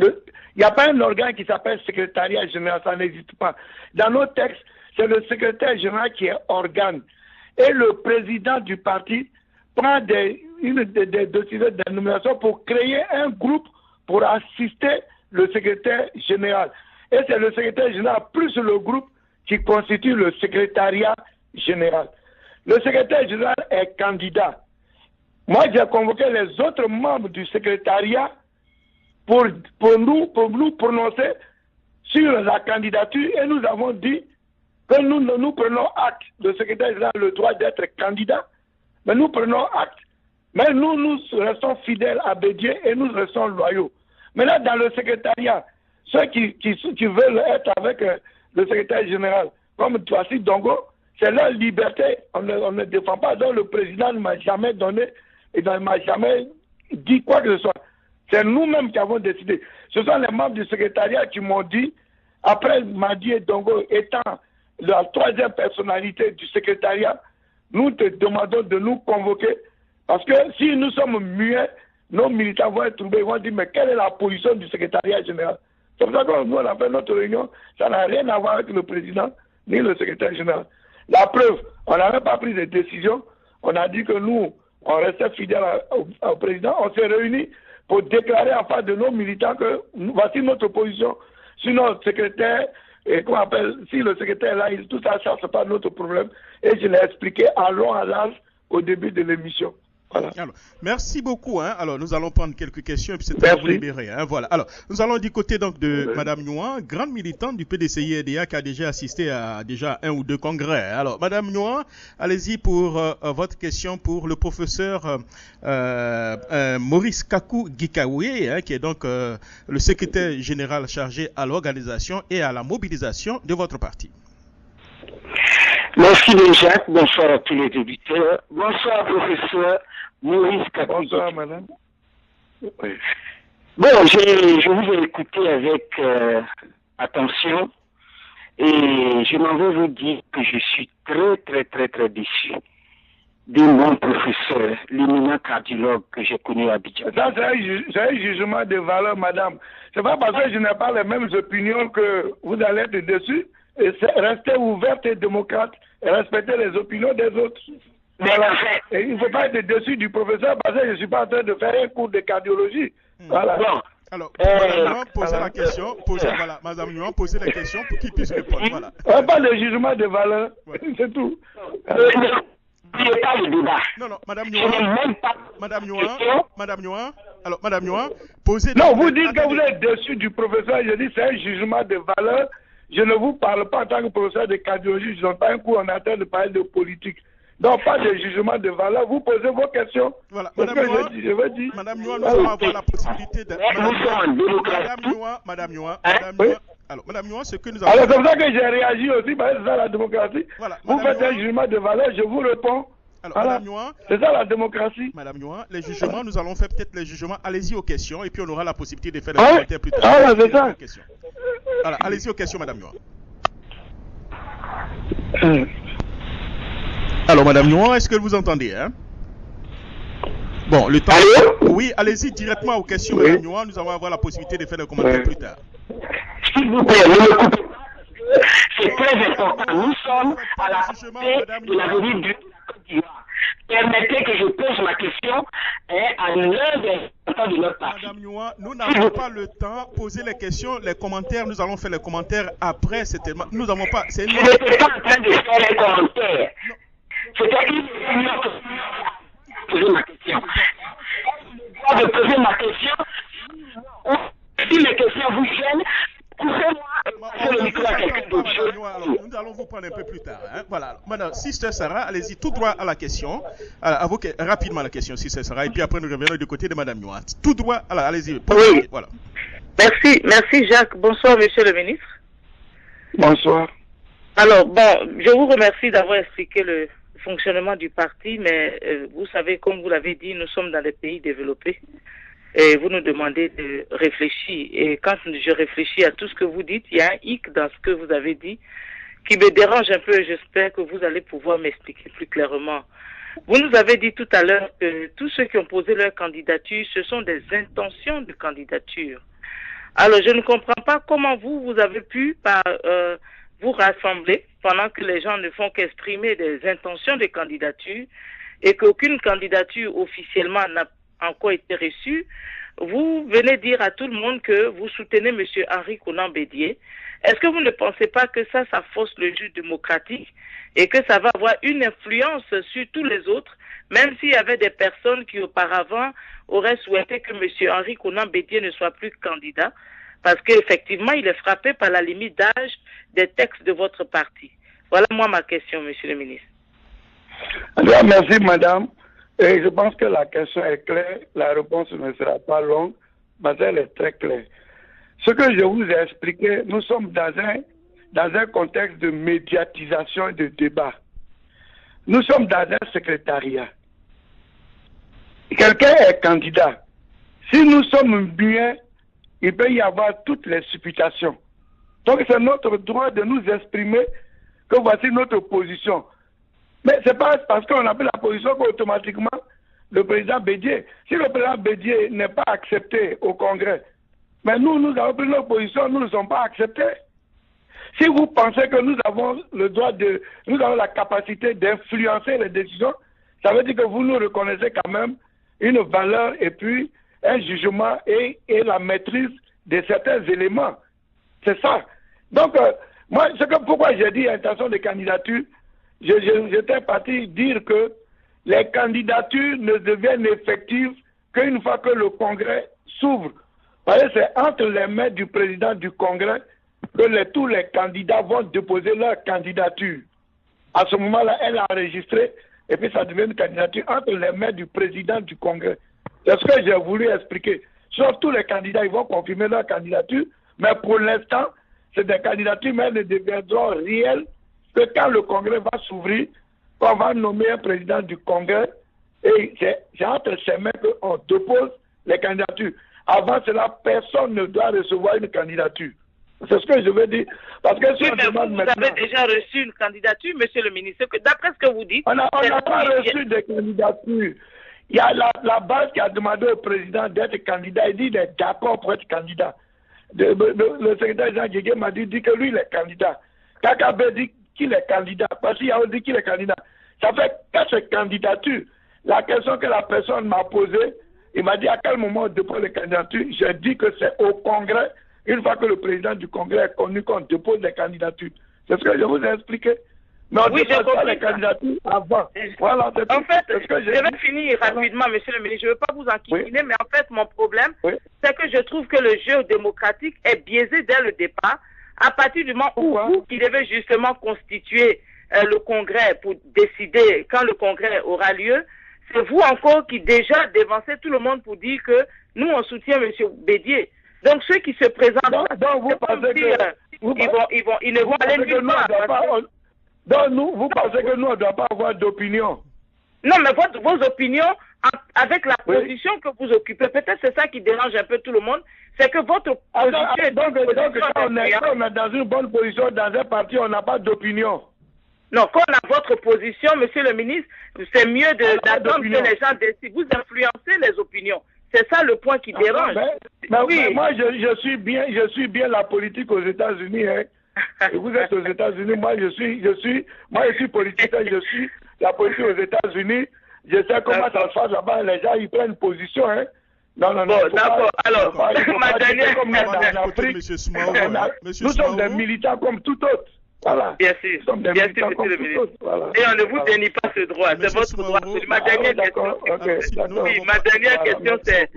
Il n'y a pas un organe qui s'appelle secrétariat général, ça n'existe pas. Dans nos textes, c'est le secrétaire général qui est organe. Et le président du parti prend des décisions de nomination pour créer un groupe pour assister le secrétaire général. Et c'est le secrétaire général plus le groupe qui constitue le secrétariat général. Le secrétaire général est candidat. Moi, j'ai convoqué les autres membres du secrétariat pour nous prononcer sur la candidature et nous avons dit que nous prenons acte. Le secrétaire général a le droit d'être candidat, mais nous prenons acte. Mais nous restons fidèles à Bédié et nous restons loyaux. Maintenant, dans le secrétariat, ceux qui veulent être avec le secrétaire général, comme Touassi Dongo, c'est leur liberté. On ne défend pas. Donc le président ne m'a jamais donné et ne m'a jamais dit quoi que ce soit. C'est nous-mêmes qui avons décidé. Ce sont les membres du secrétariat qui m'ont dit, après Madi et Dongo étant la troisième personnalité du secrétariat, nous te demandons de nous convoquer. Parce que si nous sommes muets, nos militants vont être troublés, ils vont dire, mais quelle est la position du secrétariat général? C'est pour ça que nous, on a fait notre réunion, ça n'a rien à voir avec le président ni le secrétaire général. La preuve, on n'avait pas pris de décision, on a dit que nous, on restait fidèles au président, on s'est réunis pour déclarer en face de nos militants que voici notre position. Si notre secrétaire, si le secrétaire là, tout ça, c'est pas notre problème. Et je l'ai expliqué à long, à large au début de l'émission. Voilà. Alors, merci beaucoup. Alors, nous allons prendre quelques questions et puis c'est à vous libérer. Voilà. Alors, nous allons du côté donc de Madame Nouan, grande militante du PDCI-RDA qui a déjà assisté à un ou deux congrès. Alors, Madame Nouan, allez-y pour votre question pour le professeur Maurice Kakou Gikawe, qui est donc le secrétaire général chargé à l'organisation et à la mobilisation de votre parti. Merci Jacques, bonsoir à tous les auditeurs. Bonsoir professeur Maurice Kakou. Bonsoir madame. Oui. Bon, je vous ai écouté avec attention et je m'en vais vous dire que je suis très déçu de mon professeur, l'éminent cardiologue que j'ai connu à Abidjan. Ça, c'est un jugement de valeur, madame. C'est pas parce que je n'ai pas les mêmes opinions que vous allez être déçu. Et rester ouverte et démocrate et respecter les opinions des autres. Voilà. Et il ne faut pas être déçu du professeur parce que je ne suis pas en train de faire un cours de cardiologie. Voilà. Bon. Alors, Madame posez la question. Madame Nouan, posez la question pour qu'il puisse répondre. Voilà. On pas de jugement de valeur. Ouais. C'est tout. N'oubliez pas le débat. Non, Madame Nouan. Madame Nouan. Alors, Madame Nouan, posez. Non, vous dites que vous êtes déçu du professeur. Je dis c'est un jugement de valeur. Je ne vous parle pas en tant que professeur de cardiologie, je ne donne pas un cours, on est en train de parler de politique. Donc, pas de jugement de valeur, vous posez vos questions. Voilà, Madame Nouan, nous allons avoir la possibilité de... Madame Nouan, alors, Madame Nouan, ce que nous avons... Alors, c'est pour ça que j'ai réagi aussi, parce que c'est ça la démocratie. Voilà, vous faites un jugement de valeur, je vous réponds. Alors, voilà. Madame Nouan, c'est ça la démocratie. Madame Nouan, les jugements, nous allons faire peut-être les jugements. Allez-y aux questions et puis on aura la possibilité de faire des commentaires plus tard. Ah, c'est ça. Alors, allez-y aux questions, Madame Nouan. Alors, Madame Nouan, est-ce que vous entendez Bon, le temps... Allô? Oui, allez-y directement aux questions, Madame Nouan. Nous allons avoir la possibilité de faire des commentaires plus tard. S'il vous plaît, ne me coupez pas. C'est très important. Nous sommes à la fin de la revue du Côte d'Ivoire. Permettez que je pose ma question à l'un des représentants de notre parti. Madame Nouan, nous n'avons pas le temps. Poser les questions, les commentaires, nous allons faire les commentaires après. Nous n'avons pas... Je n'étais pas en train de faire les commentaires. C'était une réunion que poser ma question. De poser ma question. Si les questions vous gênent, nous allons vous prendre un peu plus tard. Voilà. Maintenant, Sister Sarah, allez-y tout droit à la question. Alors, rapidement la question, Sister Sarah, et puis après nous revenons du côté de Madame Nouan. Tout droit, allez-y. Oui. Voilà. Merci Jacques. Bonsoir Monsieur le ministre. Bonsoir. Alors, je vous remercie d'avoir expliqué le fonctionnement du parti, mais vous savez, comme vous l'avez dit, nous sommes dans les pays développés. Et vous nous demandez de réfléchir. Et quand je réfléchis à tout ce que vous dites, il y a un hic dans ce que vous avez dit qui me dérange un peu. J'espère que vous allez pouvoir m'expliquer plus clairement. Vous nous avez dit tout à l'heure que tous ceux qui ont posé leur candidature, ce sont des intentions de candidature. Alors, je ne comprends pas comment vous avez pu vous rassembler pendant que les gens ne font qu'exprimer des intentions de candidature et qu'aucune candidature officiellement n'a encore été reçue. Vous venez dire à tout le monde que vous soutenez M. Henri Konan Bédié. Est-ce que vous ne pensez pas que ça fausse le jeu démocratique et que ça va avoir une influence sur tous les autres, même s'il y avait des personnes qui auparavant auraient souhaité que M. Henri Konan Bédié ne soit plus candidat, parce qu'effectivement, il est frappé par la limite d'âge des textes de votre parti. Voilà moi ma question, Monsieur le ministre. Alors, merci, madame. Et je pense que la question est claire. La réponse ne sera pas longue, mais elle est très claire. Ce que je vous ai expliqué, nous sommes dans un contexte de médiatisation et de débat. Nous sommes dans un secrétariat. Quelqu'un est candidat. Si nous sommes bien, il peut y avoir toutes les supputations. Donc c'est notre droit de nous exprimer que voici notre position. Mais ce n'est pas parce qu'on a pris la position qu'automatiquement le président Bédié, si le président Bédié n'est pas accepté au Congrès, mais nous avons pris notre position, nous ne sommes pas acceptés. Si vous pensez que nous avons nous avons la capacité d'influencer les décisions, ça veut dire que vous nous reconnaissez quand même une valeur et puis un jugement et la maîtrise de certains éléments. C'est ça. Donc, moi, pourquoi j'ai dit intention de candidature, j'étais parti dire que les candidatures ne deviennent effectives qu'une fois que le Congrès s'ouvre. Parce que c'est entre les mains du président du Congrès que tous les candidats vont déposer leur candidature. À ce moment-là, elle a enregistré et puis ça devient une candidature entre les mains du président du Congrès. C'est ce que j'ai voulu expliquer. Sauf tous les candidats, ils vont confirmer leur candidature, mais pour l'instant, c'est des candidatures, mais elles ne deviendront réelles que quand le Congrès va s'ouvrir, on va nommer un président du Congrès, et c'est entre ses mains qu'on dépose les candidatures. Avant cela, personne ne doit recevoir une candidature. C'est ce que je veux dire. Parce que si vous avez déjà reçu une candidature, monsieur le ministre. D'après ce que vous dites... On n'a pas reçu de candidature. Il y a la base qui a demandé au président d'être candidat. Il dit qu'il est d'accord pour être candidat. Le secrétaire Jean Guégué m'a dit que lui, il est candidat. Kakabe dit qu'il est candidat. Parce qu'il y a dit qu'il est candidat. Ça fait que cette candidature, la question que la personne m'a posée, il m'a dit à quel moment on dépose les candidatures. J'ai dit que c'est au Congrès, une fois que le président du Congrès est connu qu'on dépose les candidatures. C'est ce que je vous ai expliqué. Mais on dépose pas les candidatures avant. Voilà, c'est en fait, je vais finir rapidement, monsieur le ministre. Je ne veux pas vous enquiquiner, mais en fait, mon problème, c'est que je trouve que le jeu démocratique est biaisé dès le départ, à partir du moment où vous, qui devez justement constituer le Congrès pour décider quand le Congrès aura lieu, c'est vous encore qui déjà dévancez tout le monde pour dire que nous, on soutient M. Bédié. Donc, ceux qui se présentent, donc vous pensez ils ne vont aller nulle part. Donc, vous pensez que nous, on ne doit pas avoir d'opinion? Non, mais vos opinions, avec la position que vous occupez, peut-être c'est ça qui dérange un peu tout le monde, c'est que votre position est... Donc, quand on est dans une bonne position, dans un parti, on n'a pas d'opinion. Non, quand on a votre position, monsieur le ministre, c'est mieux d'attendre que les gens décident. Vous influencez les opinions. C'est ça le point qui dérange. Oui. Moi, je suis bien la politique aux États-Unis. Hein. Et vous êtes aux États-Unis. Moi, je suis politicien. Je suis la politique aux États-Unis. Je sais comment ça se passe là-bas. Les gens, ils prennent position. Hein. Non. D'accord. Alors, ma dernière nous sommes des militants comme tout autre. Voilà. Bien sûr, monsieur le ministre. Voilà. Et on ne vous dénie pas ce droit, c'est votre droit. Ma dernière question, c'est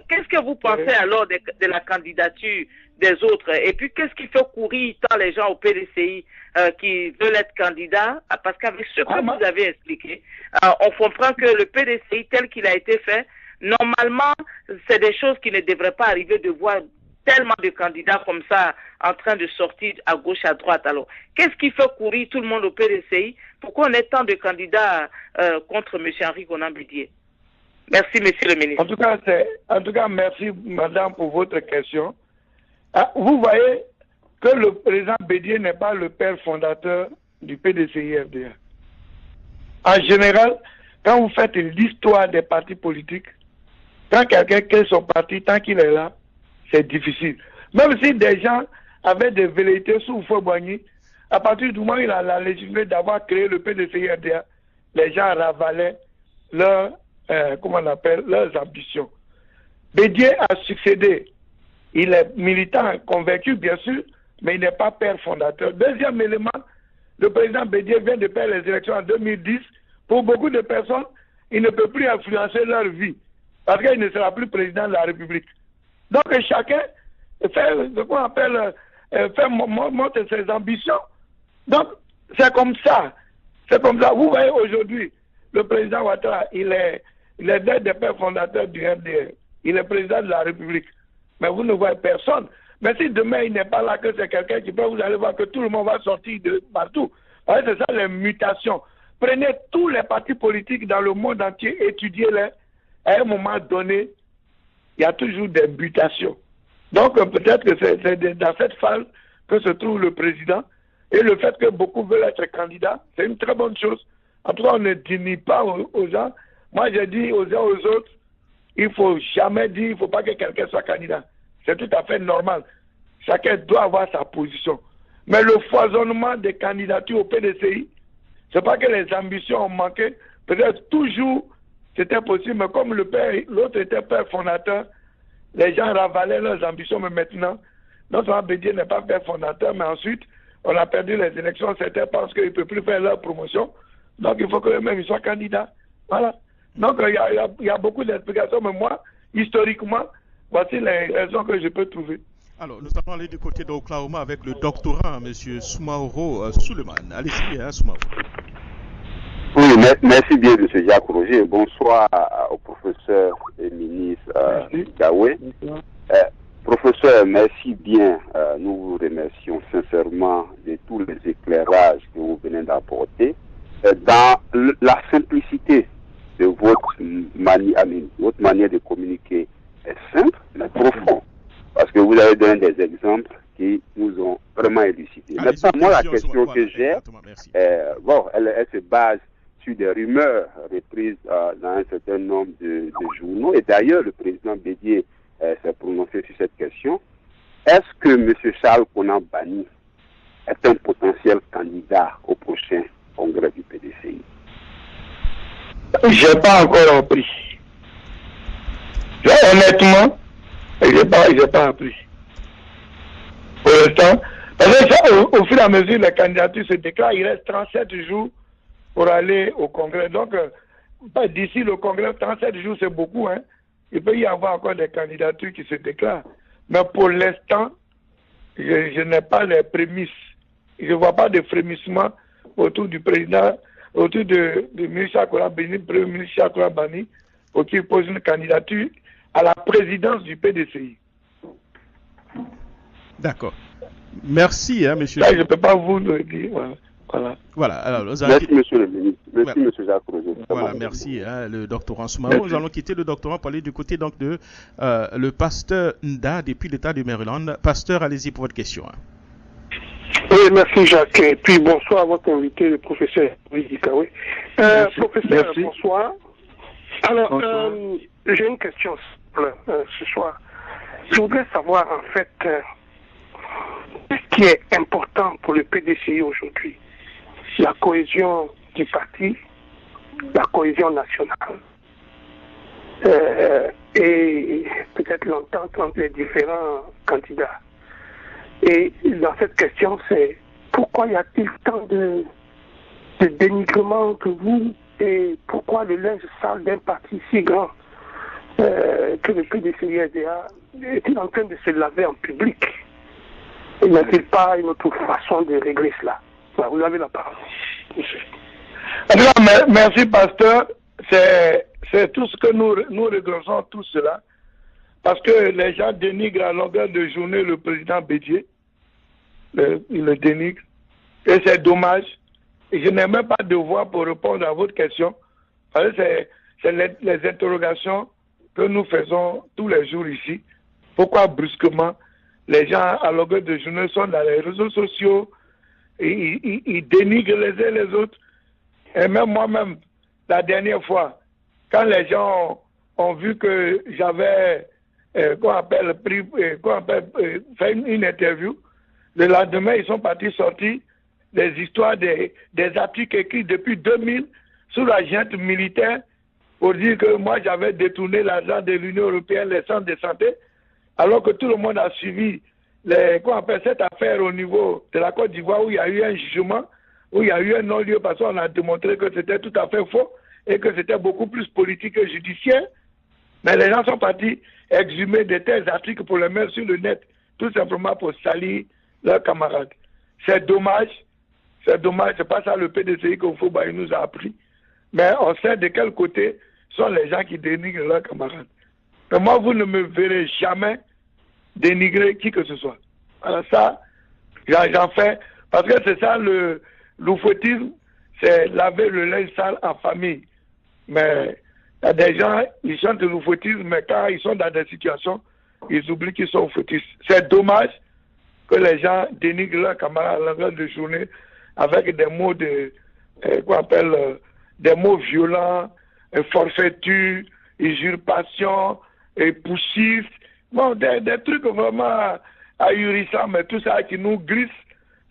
qu'est-ce que vous pensez alors de la candidature des autres? Et puis, qu'est-ce qui fait courir tant les gens au PDCI qui veulent être candidats? Parce qu'avec ce que vous avez expliqué, on comprend que le PDCI tel qu'il a été fait, normalement, c'est des choses qui ne devraient pas arriver de voir tellement de candidats comme ça en train de sortir à gauche, à droite. Alors, qu'est-ce qui fait courir tout le monde au PDCI? Pourquoi on est tant de candidats contre M. Henri Konan Bédié? Merci, monsieur le ministre. En tout cas, merci, madame, pour votre question. Vous voyez que le président Bédié n'est pas le père fondateur du PDCI-RDA. En général, quand vous faites l'histoire des partis politiques, quand quelqu'un crée son parti, tant qu'il est là, c'est difficile. Même si des gens avaient des velléités sous Fouet-Boigny, à partir du moment où il a la légitimité d'avoir créé le PDCI-RDA, les gens ravalaient leurs ambitions. Bédié a succédé. Il est militant convaincu, bien sûr, mais il n'est pas père fondateur. Deuxième élément, le président Bédié vient de perdre les élections en 2010. Pour beaucoup de personnes, il ne peut plus influencer leur vie parce qu'il ne sera plus président de la République. Donc chacun fait ce qu'on appelle montre ses ambitions. Donc c'est comme ça. C'est comme ça. Vous voyez aujourd'hui, le président Ouattara, il est l'un des pères fondateurs du RDR. Il est président de la République. Mais vous ne voyez personne. Mais si demain il n'est pas là, que c'est quelqu'un qui peut, vous allez voir que tout le monde va sortir de partout. C'est ça les mutations. Prenez tous les partis politiques dans le monde entier, étudiez-les. À un moment donné, il y a toujours des mutations. Donc peut-être que c'est dans cette phase que se trouve le président. Et le fait que beaucoup veulent être candidats, c'est une très bonne chose. En tout cas, on ne dit pas aux gens. Moi, je dis aux uns aux autres, il ne faut jamais dire, il ne faut pas que quelqu'un soit candidat. C'est tout à fait normal. Chacun doit avoir sa position. Mais le foisonnement des candidatures au PDCI, c'est pas que les ambitions ont manqué. Peut-être toujours, c'était possible, mais comme l'autre était père fondateur, les gens ravalaient leurs ambitions, mais maintenant, non seulement Bédié n'est pas père fondateur, mais ensuite, on a perdu les élections, c'était parce qu'ils ne peuvent plus faire leur promotion. Donc, il faut que eux-mêmes soient candidats. Voilà. Donc, il y a beaucoup d'explications, mais moi, historiquement, voici les raisons que je peux trouver. Alors, nous allons aller du côté d'Oklahoma avec le doctorant, M. Soumaoro Suleiman. Allez-y, Soumaoro. Oui, merci bien, M. Jacques Roger. Bonsoir au professeur et ministre Gawé. Professeur, merci bien. Nous vous remercions sincèrement de tous les éclairages que vous venez d'apporter. Dans la simplicité de votre manière de communiquer est simple, mais profond. Parce que vous avez donné des exemples qui nous ont vraiment élucidés. Maintenant, moi, la question que j'ai, elle se base sur des rumeurs reprises dans un certain nombre de journaux. Et d'ailleurs, le président Bédié s'est prononcé sur cette question. Est-ce que M. Charles Konan Banny est un potentiel candidat au prochain congrès du PDCI? Je n'ai pas encore appris. Honnêtement, je n'ai pas appris. Pour l'instant, parce que au fur et à mesure, les candidatures se déclarent, il reste 37 jours pour aller au congrès. Donc, d'ici le congrès, 37 jours, c'est beaucoup, hein. Il peut y avoir encore des candidatures qui se déclarent. Mais pour l'instant, je n'ai pas les prémices. Je ne vois pas de frémissement autour du président, autour de ministre Chakola Bani, premier ministre Chakola Bani, pour qu'il pose une candidature à la présidence du PDCI. D'accord. Merci, monsieur. Là, je ne peux pas vous le dire. Voilà. Alors, merci, monsieur le ministre. Merci, monsieur Jacques Roger. Voilà, merci, le doctorant Soumaoro. Nous allons quitter le doctorant pour aller du côté donc de le pasteur Nda depuis l'État du Maryland. Pasteur, allez-y pour votre question. Oui, merci Jacques. Et puis bonsoir à votre invité, le professeur Gikawe. Professeur, merci. Bonsoir. Alors, j'ai une question simple ce soir. Je voudrais savoir en fait ce qui est important pour le PDCI aujourd'hui. La cohésion du parti, la cohésion nationale et peut-être l'entente entre les différents candidats. Et dans cette question, c'est pourquoi y a-t-il tant de dénigrement entre vous et pourquoi le linge sale d'un parti si grand que le PDCI-RDA est-il en train de se laver en public? Et n'y a-t-il pas une autre façon de régler cela? Vous avez la parole. Merci, pasteur. C'est tout ce que nous regrettons, tout cela. Parce que les gens dénigrent à longueur de journée le président Bédié. Ils le dénigrent. Et c'est dommage. Et je n'ai même pas de voix pour répondre à votre question. Parce que c'est les interrogations que nous faisons tous les jours ici. Pourquoi brusquement les gens à longueur de journée sont dans les réseaux sociaux, ils dénigrent les uns les autres. Et même moi-même, la dernière fois, quand les gens ont vu que j'avais fait une interview. Le lendemain, ils sont partis sortir des histoires, des articles écrits depuis 2000 sous la junte militaire pour dire que moi j'avais détourné l'argent de l'Union européenne, les centres de santé, alors que tout le monde a suivi cette affaire au niveau de la Côte d'Ivoire où il y a eu un jugement, où il y a eu un non-lieu parce qu'on a démontré que c'était tout à fait faux et que c'était beaucoup plus politique que judiciaire. Mais les gens sont partis exhumer de tels articles pour les mettre sur le net, tout simplement pour salir leurs camarades. C'est dommage, c'est pas ça le PDCI il nous a appris. Mais on sait de quel côté sont les gens qui dénigrent leurs camarades. Mais moi, vous ne me verrez jamais dénigrer qui que ce soit. Alors ça, j'en fais, parce que c'est ça le loufoutisme, c'est laver le linge sale en famille. Mais il y a des gens, ils chantent le loufoutisme, mais quand ils sont dans des situations, ils oublient qu'ils sont foutistes. C'est dommage que les gens dénigrent leurs camarades à longueur de journée avec des mots des mots violents, forfaiture, usurpation, poussif. Bon, des trucs vraiment ahurissants, mais tout ça qui nous glisse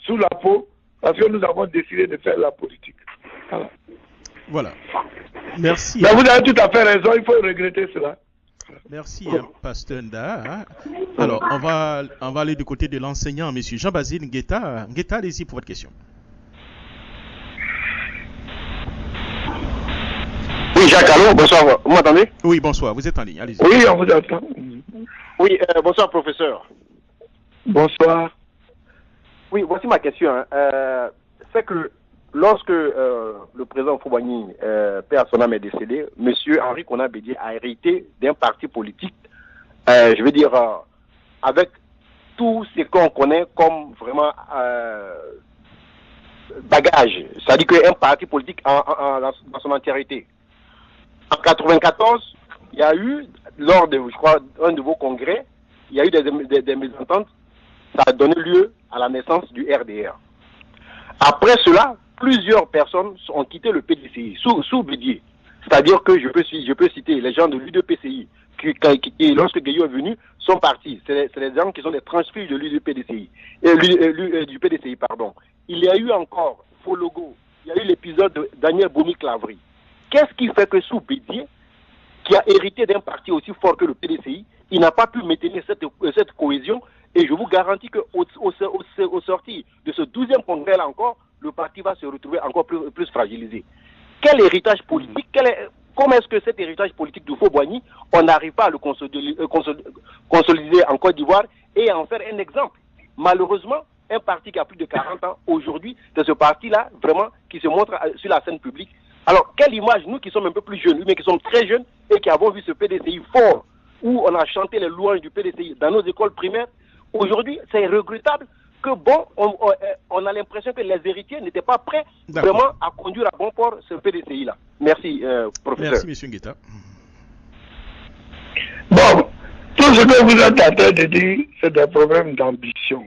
sous la peau parce que nous avons décidé de faire la politique. Voilà. Merci. Mais vous avez tout à fait raison, il faut regretter cela. Merci, Pasteur Nda. Alors, on va aller du côté de l'enseignant, M. Jean-Basile Ngueta. Ngueta, allez-y pour votre question. Oui, Jacques, allô, bonsoir, vous m'entendez? Oui, bonsoir, vous êtes en ligne, allez-y. Oui, on vous entend. Oui, bonsoir, professeur. Bonsoir. Oui, voici ma question. C'est que lorsque le président Houphouët-Boigny, père son âme, est décédé, M. Henri Konan Bédié a hérité d'un parti politique, je veux dire, avec tout ce qu'on connaît comme vraiment bagage. C'est-à-dire qu'un parti politique dans son entièreté. En 1994, il y a eu, lors de, je crois, un de vos congrès, il y a eu des mésententes. Ça a donné lieu à la naissance du RDR. Après cela, plusieurs personnes ont quitté le PDCI sous Bédié. C'est-à-dire que je peux citer les gens de l'UDPCI qui lorsque Guéhiou est venu, sont partis. C'est les gens qui sont des transfuges de l'UDPCI. Du PDCI, pardon. Il y a eu encore Fologo. Il y a eu l'épisode de Daniel Boumi-Clavry. Qu'est-ce qui fait que sous Bédié, qui a hérité d'un parti aussi fort que le PDCI, il n'a pas pu maintenir cette cohésion? Et je vous garantis qu'au sorti de ce 12e congrès-là encore, le parti va se retrouver encore plus fragilisé. Quel héritage politique, comment est-ce que cet héritage politique de Houphouët-Boigny, on n'arrive pas à le consolider en Côte d'Ivoire et à en faire un exemple? Malheureusement, un parti qui a plus de 40 ans, aujourd'hui, c'est ce parti-là, vraiment, qui se montre sur la scène publique. Alors, quelle image, nous qui sommes un peu plus jeunes, mais qui sommes très jeunes et qui avons vu ce PDCI fort, où on a chanté les louanges du PDCI dans nos écoles primaires, aujourd'hui, c'est regrettable que bon, on a l'impression que les héritiers n'étaient pas prêts vraiment à conduire à bon port ce PDCI-là. Merci, professeur. Merci, M. Ngueta. Bon, tout ce que vous êtes en train de dire, c'est des problèmes d'ambition.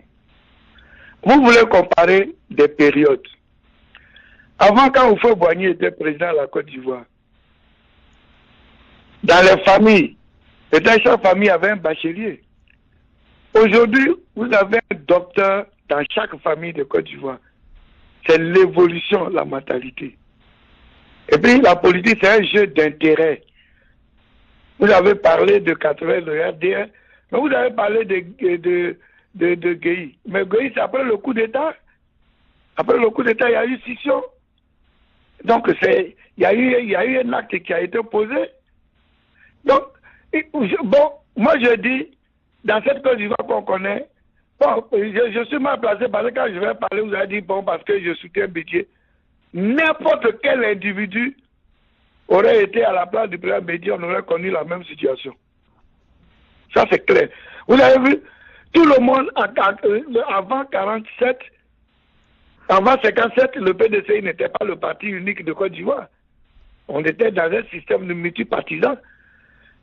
Vous voulez comparer des périodes. Avant, quand Houphouët-Boigny était président de la Côte d'Ivoire, dans les familles, chaque famille avait un bachelier. Aujourd'hui, vous avez un docteur dans chaque famille de Côte d'Ivoire. C'est l'évolution, la mentalité. Et puis, la politique, c'est un jeu d'intérêt. Vous avez parlé de 80 de RDR, mais vous avez parlé de Guéhi. Mais Guéhi, c'est après le coup d'État. Après le coup d'État, il y a eu scission. Donc, il y a eu un acte qui a été posé. Donc, bon, moi je dis, dans cette Côte d'Ivoire qu'on connaît, bon, je suis mal placé parce que quand je vais parler, vous allez dire, bon, parce que je soutiens Bédié. N'importe quel individu aurait été à la place du président Bédié, on aurait connu la même situation. Ça, c'est clair. Vous avez vu, tout le monde, avant 47, avant 57, le PDCI n'était pas le parti unique de Côte d'Ivoire. On était dans un système de multipartisan.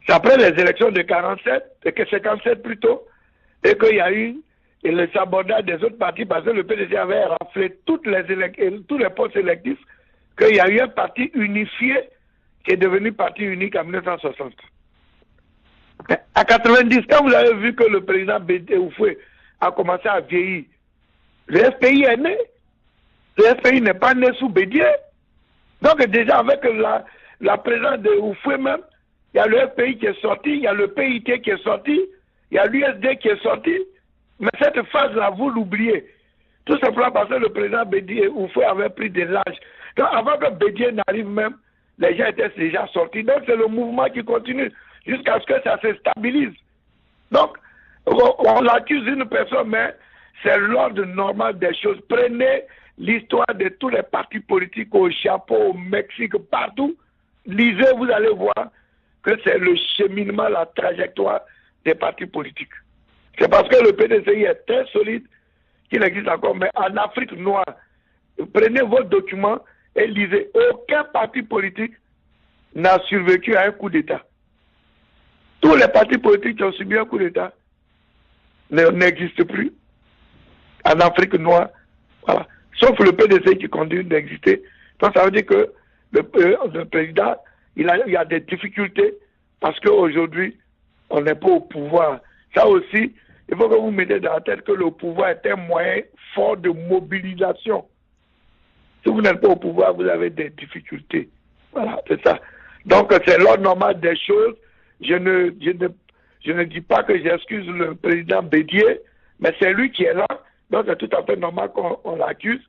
C'est après les élections de 47, de 57 plutôt, et qu'il y a eu le sabordage des autres partis parce que le PDCI avait raflé tous les postes électifs, qu'il y a eu un parti unifié qui est devenu parti unique en 1960. À 90, quand vous avez vu que le président Bédié Oufoué a commencé à vieillir, le FPI est né. Le FPI n'est pas né sous Bédié. Donc déjà avec la présence de Oufoué même, il y a le FPI qui est sorti, il y a le PIT qui est sorti, il y a l'USD qui est sorti. Mais cette phase-là, vous l'oubliez. Tout simplement parce que le président Bédié Oufoué avait pris de l'âge. Donc avant que Bédié n'arrive même, les gens étaient déjà sortis. Donc c'est le mouvement qui continue jusqu'à ce que ça se stabilise. Donc on accuse une personne, mais c'est l'ordre normal des choses. Prenez l'histoire de tous les partis politiques au Japon, au Mexique, partout. Lisez, vous allez voir que c'est le cheminement, la trajectoire des partis politiques. C'est parce que le PDCI est très solide qu'il existe encore. Mais en Afrique noire, prenez vos documents et lisez. Aucun parti politique n'a survécu à un coup d'État. Tous les partis politiques qui ont subi un coup d'État n'existent plus en Afrique noire. Voilà. Sauf le PDCI qui continue d'exister. Donc ça veut dire que le président, il y a des difficultés parce qu'aujourd'hui, on n'est pas au pouvoir. Ça aussi, il faut que vous mettez dans la tête que le pouvoir est un moyen fort de mobilisation. Si vous n'êtes pas au pouvoir, vous avez des difficultés. Voilà, c'est ça. Donc c'est l'ordre normal des choses. Je ne dis pas que j'excuse le président Bédié, mais c'est lui qui est là. Donc c'est tout à fait normal qu'on l'accuse.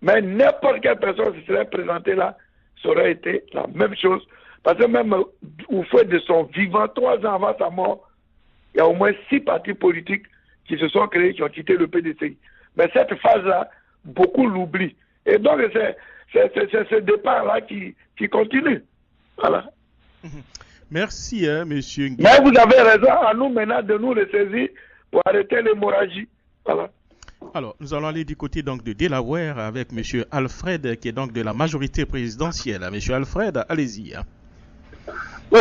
Mais n'importe quelle personne qui serait présentée là, ça aurait été la même chose. Parce que même au fait de son vivant, 3 ans avant sa mort, il y a au moins 6 partis politiques qui se sont créés, qui ont quitté le PDCI. Mais cette phase-là, beaucoup l'oublient. Et donc c'est ce départ-là qui continue. Voilà. Merci, monsieur. Mais vous avez raison, à nous maintenant de nous ressaisir pour arrêter l'hémorragie. Voilà. Alors, nous allons aller du côté donc de Delaware avec monsieur Alfred, qui est donc de la majorité présidentielle. Monsieur Alfred, allez-y. Oui,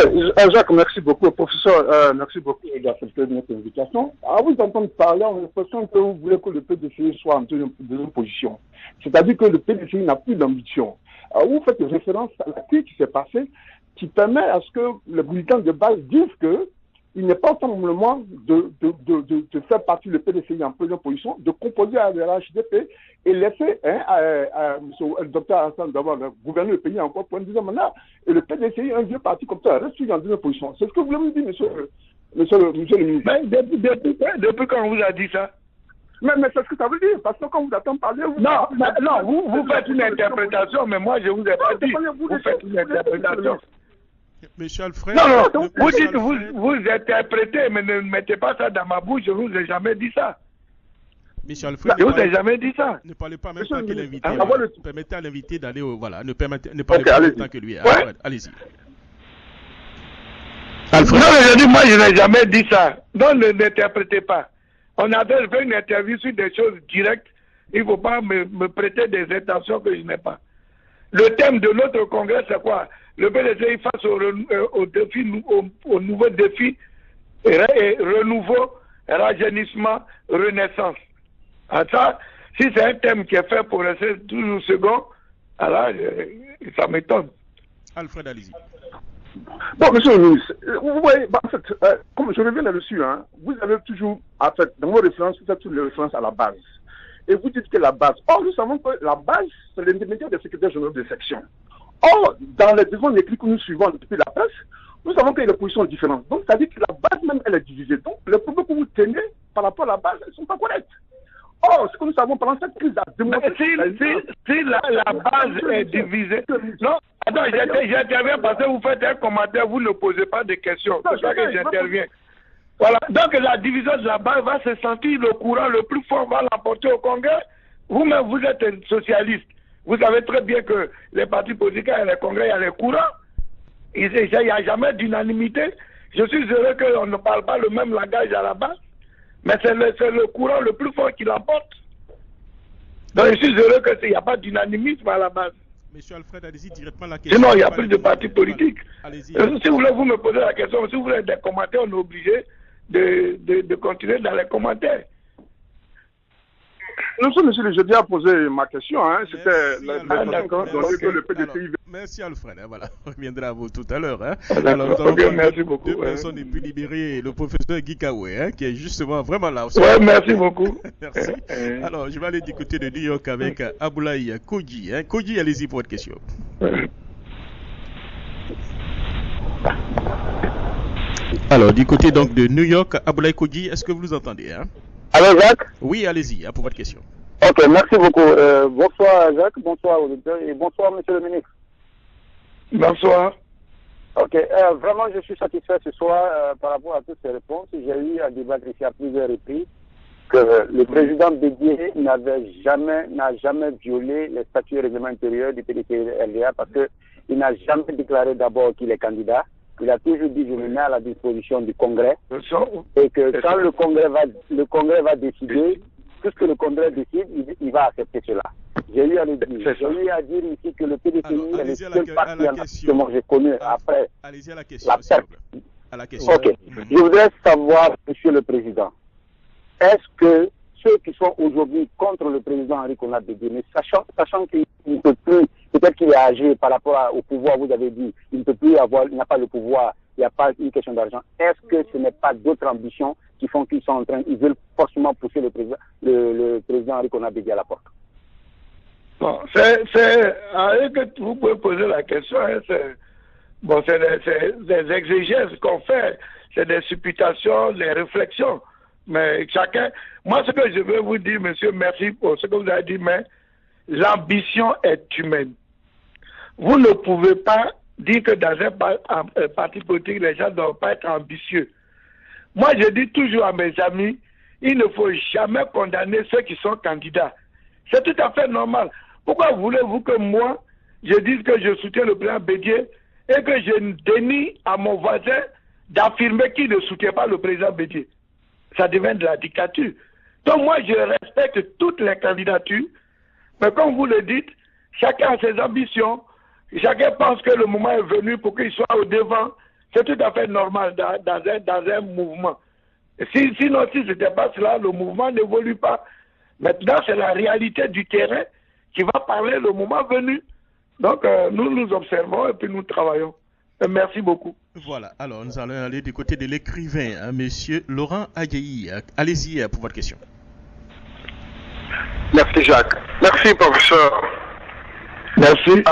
Jacques, merci beaucoup. Professeur, merci beaucoup d'accepter notre invitation. À vous entendre parler, on a l'impression que vous voulez que le PDCI soit en deuxième position. C'est-à-dire que le PDCI n'a plus d'ambition. Vous faites référence à la crise qui s'est passée, qui permet à ce que les militants de base disent que il n'est pas simplement de faire partie du PDCI en première position, de composer à la HDP et laisser le docteur Hassan d'avoir gouverné le pays encore pour un deuxième mandat. Et le PDCI, un vieux parti comme ça, reste en deuxième position. C'est ce que vous voulez me dire, monsieur le ministre. Mais depuis quand on vous a dit ça? Mais c'est ce que ça veut dire, parce que quand vous attendez parler... Vous faites une interprétation, mais moi je vous ai pas dit. Vous faites une interprétation. Monsieur Alfred... Non, vous dites, vous interprétez, mais ne mettez pas ça dans ma bouche, je ne vous ai jamais dit ça. Monsieur Alfred... Je ne vous ai jamais dit ça. Ne parlez pas même pas que l'invité. Permettez à l'invité d'aller au... Voilà, ne parlez pas en même temps que lui. Ouais. Allez-y. Alfred. Non, mais je dis, moi je n'ai jamais dit ça. Non, n'interprétez pas. On a fait une interview sur des choses directes. Il ne faut pas me prêter des intentions que je n'ai pas. Le thème de notre congrès, c'est quoi? Le PDCI face au nouveau défi, renouveau, rajeunissement, renaissance. Alors ça, si c'est un thème qui est fait pour rester toujours second, alors ça m'étonne. Alfred, allez-y. Bon, monsieur le ministre, vous voyez, en fait, comme je reviens là-dessus, vous avez toujours, en fait, dans vos références, vous faites toutes les références à la base. Et vous dites que la base. Or, nous savons que la base, c'est l'intermédiaire des secrétaires généraux de section. Or, dans les besoins écrits que nous suivons depuis la presse, nous savons qu'il y a des positions différentes. Donc, ça dit que la base même, elle est divisée. Donc, les propos que vous tenez par rapport à la base, elles ne sont pas correctes. Or, ce que nous savons pendant cette crise, si la base est divisée. Non, attends, j'interviens parce que vous faites un commentaire, vous ne posez pas de questions. C'est ça que j'interviens. Voilà. Donc, la division de la base va se sentir, le courant le plus fort va l'emporter au Congrès. Vous-même, vous êtes un socialiste. Vous savez très bien que les partis politiques, il y a les congrès, il y a les courants. Il n'y a jamais d'unanimité. Je suis heureux qu'on ne parle pas le même langage à la base. Mais c'est le courant le plus fort qui l'emporte. Donc je suis heureux qu'il n'y a pas d'unanimisme à la base. Monsieur Alfred, allez-y directement la question. Sinon, il n'y a plus de partis politiques. Si vous voulez, vous me posez la question. Si vous voulez des commentaires, on est obligé de continuer dans les commentaires. monsieur, j'ai déjà posé ma question. Hein. C'était le PDCI. Merci Alfred. Voilà, on reviendra à vous tout à l'heure. Hein. Alors, nous allons merci beaucoup. Deux personnes et puis libérer le professeur Guy Kawé, hein, qui est justement vraiment là. Ouais, merci beaucoup. Merci. Alors, je vais aller du côté de New York avec Aboulaye Kodji. Hein. Kodji, allez-y pour votre question. Alors, du côté donc de New York, Aboulaye Kodji, est-ce que vous nous entendez hein? Allô, Jacques? Oui, allez-y, hein, pour votre question. Ok, merci beaucoup. Bonsoir, Jacques. Bonsoir, auditeurs. Et bonsoir, monsieur le ministre. Bonsoir. Ok, vraiment, je suis satisfait ce soir par rapport à toutes ces réponses. J'ai eu à débattre ici à plusieurs reprises que le président Bédié n'a jamais violé les statuts règlements intérieurs du PDCI-RDA parce qu'il n'a jamais déclaré d'abord qu'il est candidat. Il a toujours dit je me mets à la disposition du Congrès et que quand le Congrès va décider, tout ce que le Congrès décide, il va accepter cela. J'ai eu à le dire. J'ai eu à dire ici que le PDCI est le seul parti que moi j'ai connu après la perte. À la question. Ok. Je voudrais savoir, monsieur le président, est-ce que ceux qui sont aujourd'hui contre le président Henri Konate Bédié, sachant qu'il ne peut plus, peut-être qu'il est âgé par rapport au pouvoir, vous avez dit, il ne peut plus avoir, il n'a pas le pouvoir, il n'y a pas une question d'argent. Est-ce que ce n'est pas d'autres ambitions qui font qu'ils sont en train, ils veulent forcément pousser le président Henri Konate Bédié à la porte? Bon, c'est à eux que vous pouvez poser la question. Hein, c'est des exégèses qu'on fait, c'est des supputations, des réflexions. Mais chacun, moi ce que je veux vous dire, monsieur, merci pour ce que vous avez dit, mais l'ambition est humaine. Vous ne pouvez pas dire que dans un parti politique, les gens ne doivent pas être ambitieux. Moi, je dis toujours à mes amis, il ne faut jamais condamner ceux qui sont candidats. C'est tout à fait normal. Pourquoi voulez-vous que moi, je dise que je soutiens le président Bédié et que je dénie à mon voisin d'affirmer qu'il ne soutient pas le président Bédié? Ça devient de la dictature. Donc moi, je respecte toutes les candidatures, mais comme vous le dites, chacun a ses ambitions, chacun pense que le moment est venu pour qu'il soit au devant. C'est tout à fait normal dans un mouvement. Sinon, si ce n'était pas cela, le mouvement n'évolue pas. Maintenant, c'est la réalité du terrain qui va parler le moment venu. Donc, nous observons et puis nous travaillons. Et merci beaucoup. Voilà, alors nous allons aller du côté de l'écrivain, hein, monsieur Laurent Agueyi. Allez-y pour votre question. Merci Jacques. Merci professeur. Merci.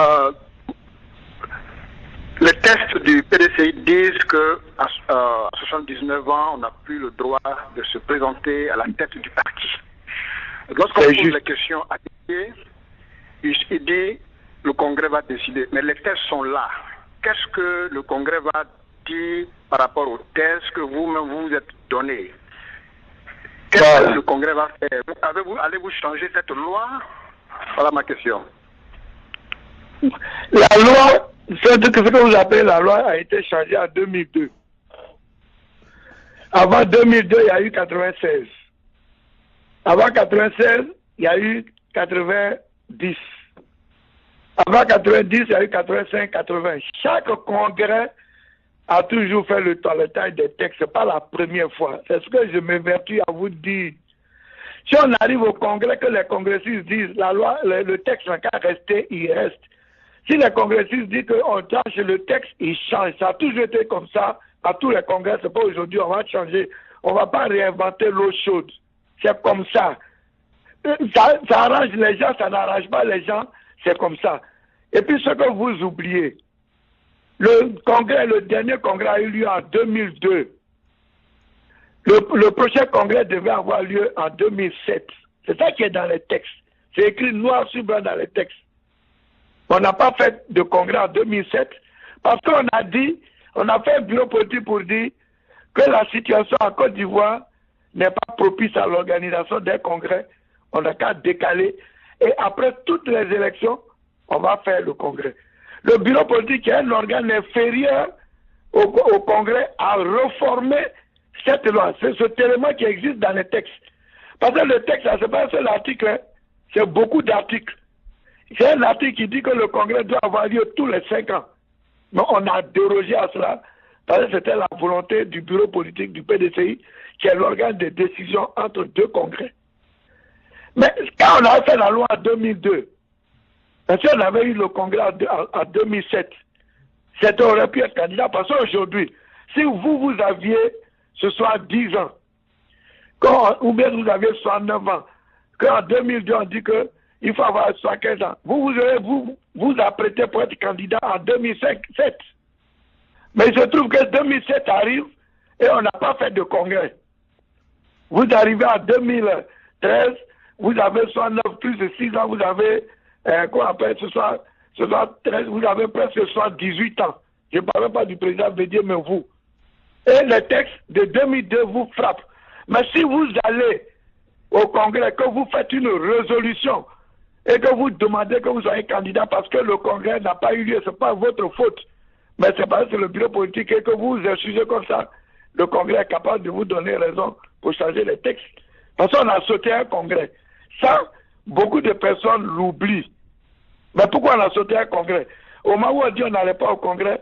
Les tests du PDCI disent qu'à 79 ans, on n'a plus le droit de se présenter à la tête du parti. Lorsqu'on pose la question à Didier, il dit le Congrès va décider. Mais les tests sont là. Qu'est-ce que le Congrès va dire par rapport aux tests que vous-même vous êtes donnés? Qu'est-ce que le Congrès va faire? Allez-vous changer cette loi? Voilà ma question. La loi, ce que vous appelez la loi, a été changée en 2002. Avant 2002, il y a eu 96. Avant 96, il y a eu 90. Avant 90, il y a eu 85, 80. Chaque congrès a toujours fait le toilettage des textes. Ce n'est pas la première fois. C'est ce que je m'évertue à vous dire. Si on arrive au congrès, que les congressistes disent la loi, le texte n'a qu'à rester, il reste. Si les congressistes disent qu'on change le texte, il change. Ça a toujours été comme ça à tous les congrès. Ce n'est pas aujourd'hui, on va changer. On ne va pas réinventer l'eau chaude. C'est comme ça. Ça arrange les gens, ça n'arrange pas les gens. C'est comme ça. Et puis ce que vous oubliez, le dernier congrès a eu lieu en 2002. Le prochain congrès devait avoir lieu en 2007. C'est ça qui est dans les textes. C'est écrit noir sur blanc dans les textes. On n'a pas fait de congrès en 2007 parce qu'on a dit, on a fait un bureau politique pour dire que la situation en Côte d'Ivoire n'est pas propice à l'organisation d'un congrès. On n'a qu'à décaler. Et après toutes les élections, on va faire le congrès. Le bureau politique, qui est un organe inférieur au congrès, a reformé cette loi. C'est ce élément qui existe dans les textes. Parce que le texte, ce n'est pas un seul article, hein. C'est beaucoup d'articles. C'est un article qui dit que le congrès doit avoir lieu tous les 5 ans. Mais on a dérogé à cela, parce que c'était la volonté du bureau politique du PDCI, qui est l'organe de décision entre deux congrès. Mais quand on a fait la loi en 2002, parce qu'on avait eu le congrès en 2007, c'était aurait pu être candidat parce qu'aujourd'hui, si vous aviez ce soir 10 ans, ou bien vous aviez 69 ans, qu'en 2002 on dit qu'il faut avoir 75 ans, vous apprêtez pour être candidat en 2007. Mais il se trouve que 2007 arrive et on n'a pas fait de congrès. Vous arrivez en 2013, vous avez 69 plus de 6 ans, vous avez, qu'on appelle ce soir 13, vous avez presque 78 ans. Je ne parle pas du président Bédié, mais vous. Et le texte de 2002 vous frappe. Mais si vous allez au Congrès, que vous faites une résolution et que vous demandez que vous soyez candidat parce que le Congrès n'a pas eu lieu, ce n'est pas votre faute, mais c'est parce que c'est le bureau politique et que vous excusez comme ça, le Congrès est capable de vous donner raison pour changer les textes. Parce qu'on a sauté un Congrès. Ça, beaucoup de personnes l'oublient. Mais pourquoi on a sauté un Congrès? Au moment où on dit qu'on n'allait pas au Congrès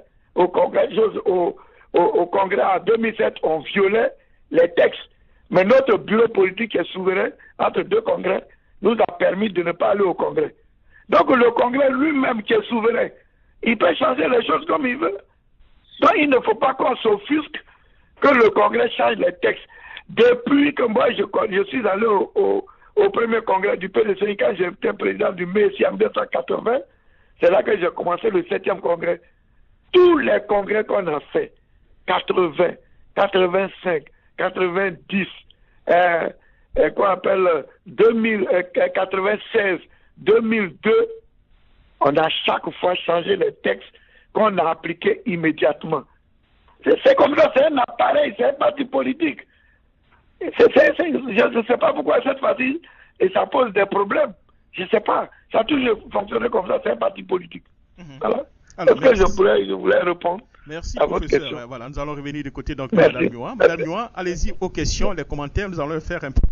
en 2007, on violait les textes. Mais notre bureau politique est souverain entre deux congrès nous a permis de ne pas aller au Congrès. Donc le Congrès lui-même qui est souverain, il peut changer les choses comme il veut. Donc il ne faut pas qu'on s'offusque que le Congrès change les textes. Depuis que moi je suis allé au premier congrès du PDCI, quand j'étais président du MESI en 1980, c'est là que j'ai commencé le 7e congrès. Tous les congrès qu'on a fait, 80, 85, 90, qu'on appelle 96, 2002, on a chaque fois changé les textes qu'on a appliqués immédiatement. C'est comme ça, c'est un appareil, c'est un parti politique. Je ne sais pas pourquoi cette fois-ci, et ça pose des problèmes. Je ne sais pas. Ça a toujours fonctionné comme ça, c'est un parti politique. Voilà. Est-ce que je voulais répondre? Merci, à votre question. Voilà, nous allons revenir du côté de Madame Nyoa. Madame Nyoa, allez-y aux questions, les commentaires, nous allons faire un peu.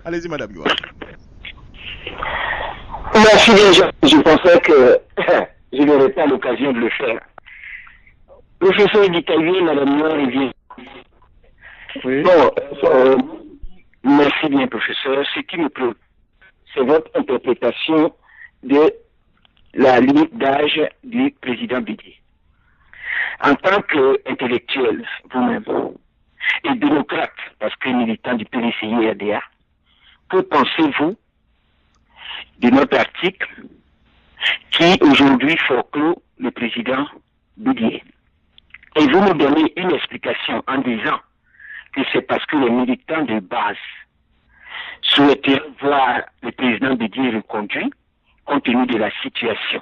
Allez-y, Madame Nyoa. Merci déjà. Je pensais que je n'aurais pas l'occasion de le faire. Professeur d'Italie, Madame Nyoa revient. Oui. Bon, merci bien, professeur. Ce qui me préoccupe, c'est votre interprétation de la limite d'âge du président Bédié. En tant qu'intellectuel, vous-même, et démocrate, parce que militant du PDCI-RDA, que pensez-vous de notre article qui aujourd'hui forclos le président Bédié? Et vous me donnez une explication en disant que c'est parce que les militants de base souhaitaient voir le président Bédié reconduit compte tenu de la situation.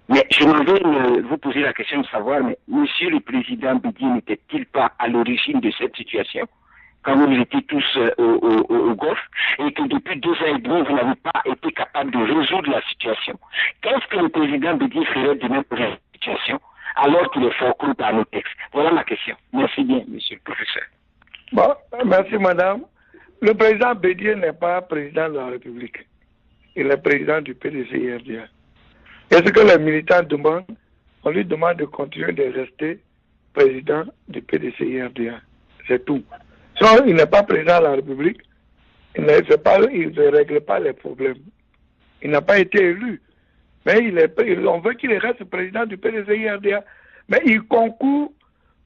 Mais je m'en vais vous poser la question de savoir, mais monsieur le président Bédié n'était-il pas à l'origine de cette situation quand vous étiez tous au Golfe et que depuis 2 ans et demi, vous n'avez pas été capable de résoudre la situation? Qu'est-ce que le président Bédié ferait de même pour la situation alors qu'il est forclos par nos textes? Voilà ma question. Merci bien, monsieur le professeur. Bon, merci madame. Le président Bédié n'est pas président de la République. Il est président du PDCI-RDA. Et ce que les militants demandent, on lui demande de continuer de rester président du PDCI-RDA. C'est tout. Sinon, il n'est pas président de la République. Il ne règle pas les problèmes. Il n'a pas été élu. Mais on veut qu'il reste président du PDCI-RDA. Mais il concourt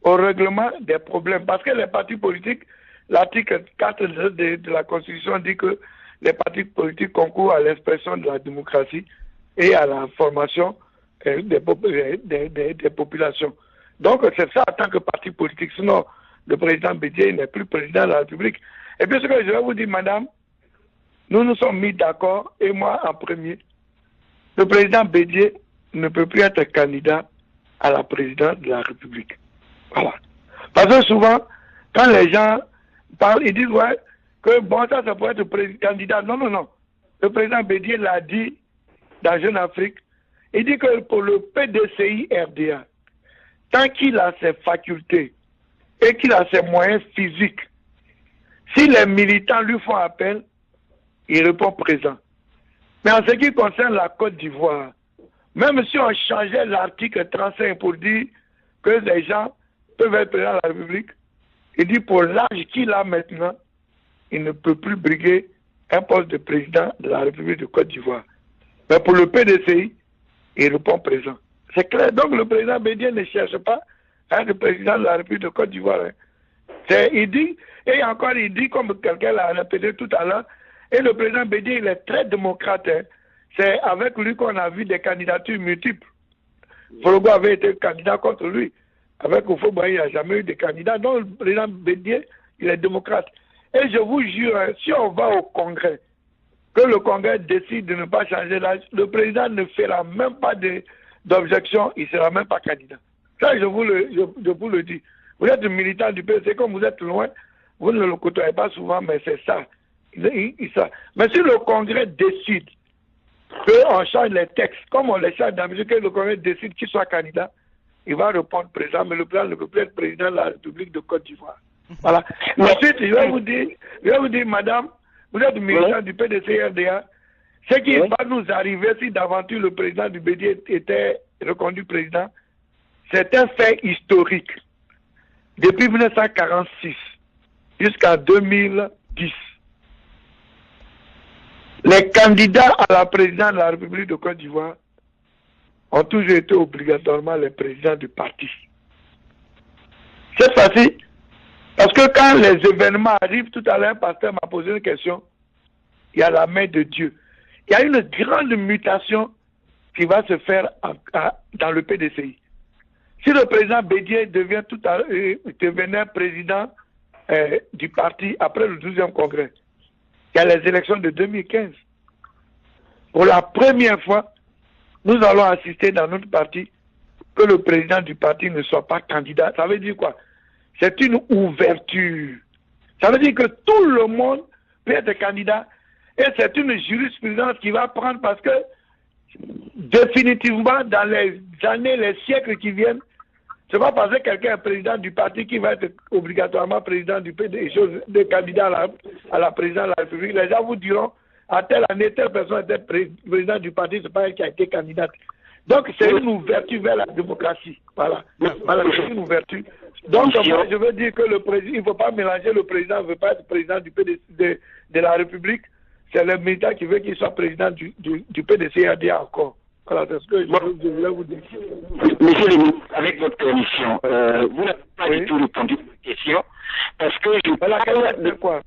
au règlement des problèmes. Parce que les partis politiques, l'article 4 de la Constitution dit que les partis politiques concourent à l'expression de la démocratie et à la formation des populations. Donc c'est ça en tant que parti politique. Sinon, le président Bédié n'est plus président de la République. Et puis ce que je vais vous dire, madame, nous nous sommes mis d'accord, et moi en premier. Le président Bédié ne peut plus être candidat à la présidence de la République. Voilà. Parce que souvent, quand les gens parlent, ils disent ouais, que bon, ça pourrait être candidat. Non, non, non. Le président Bédié l'a dit dans Jeune Afrique. Il dit que pour le PDCI-RDA, tant qu'il a ses facultés et qu'il a ses moyens physiques, si les militants lui font appel, il répond présent. Mais en ce qui concerne la Côte d'Ivoire, même si on changeait l'article 35 pour dire que les gens peuvent être présidents de la République, il dit pour l'âge qu'il a maintenant, il ne peut plus briguer un poste de président de la République de Côte d'Ivoire. Mais pour le PDCI, il répond présent. C'est clair. Donc le président Bédié ne cherche pas à être président de la République de Côte d'Ivoire. Il dit, et encore il dit, comme quelqu'un l'a répété tout à l'heure, et le président Bédié, il est très démocrate. C'est avec lui qu'on a vu des candidatures multiples. Forogo avait été candidat contre lui. Avec Oufo-Boye, il n'y a jamais eu de candidat. Donc le président Bédié, il est démocrate. Et je vous jure, si on va au Congrès, que le Congrès décide de ne pas changer l'âge, le président ne fera même pas d'objection, il ne sera même pas candidat. Ça, je vous le dis. Vous êtes militant du PDC, comme vous êtes loin, vous ne le côtoyez pas souvent, mais c'est ça. Mais si le Congrès décide qu'on change les textes, comme on les change d'habitude, que le Congrès décide qu'il soit candidat, il va répondre président, mais le président ne peut plus être président de la République de Côte d'Ivoire. Voilà. Ensuite, je vais vous dire, madame, vous êtes militant du PDC-RDA, ce qui va nous arriver si d'aventure le président du Bédié était reconduit président, c'est un fait historique. Depuis 1946 jusqu'à 2010, les candidats à la présidence de la République de Côte d'Ivoire ont toujours été obligatoirement les présidents du parti. C'est facile. Parce que quand les événements arrivent, tout à l'heure, un pasteur m'a posé une question, il y a la main de Dieu. Il y a une grande mutation qui va se faire dans le PDCI. Si le président Bédié devenait président du parti après le 12e congrès, il y a les élections de 2015. Pour la première fois, nous allons assister dans notre parti que le président du parti ne soit pas candidat. Ça veut dire quoi? C'est une ouverture. Ça veut dire que tout le monde peut être candidat et c'est une jurisprudence qui va prendre parce que définitivement dans les années, les siècles qui viennent, c'est pas parce que quelqu'un est président du parti qui va être obligatoirement président du PDC, de candidat à la présidence de la République. Les gens vous diront, à telle année, telle personne était président du parti, c'est pas elle qui a été candidate. Donc c'est une ouverture vers la démocratie. Voilà, c'est une ouverture. Donc moi, je veux dire que le président, il ne faut pas mélanger, le président ne veut pas être président du PDC, de la République. C'est le militant qui veut qu'il soit président du PDC-RDA encore. Voilà, c'est ce que je voulais vous dire. Monsieur le ministre, avec votre permission, vous n'avez pas du tout répondu à cette question, parce que je parle de quoi?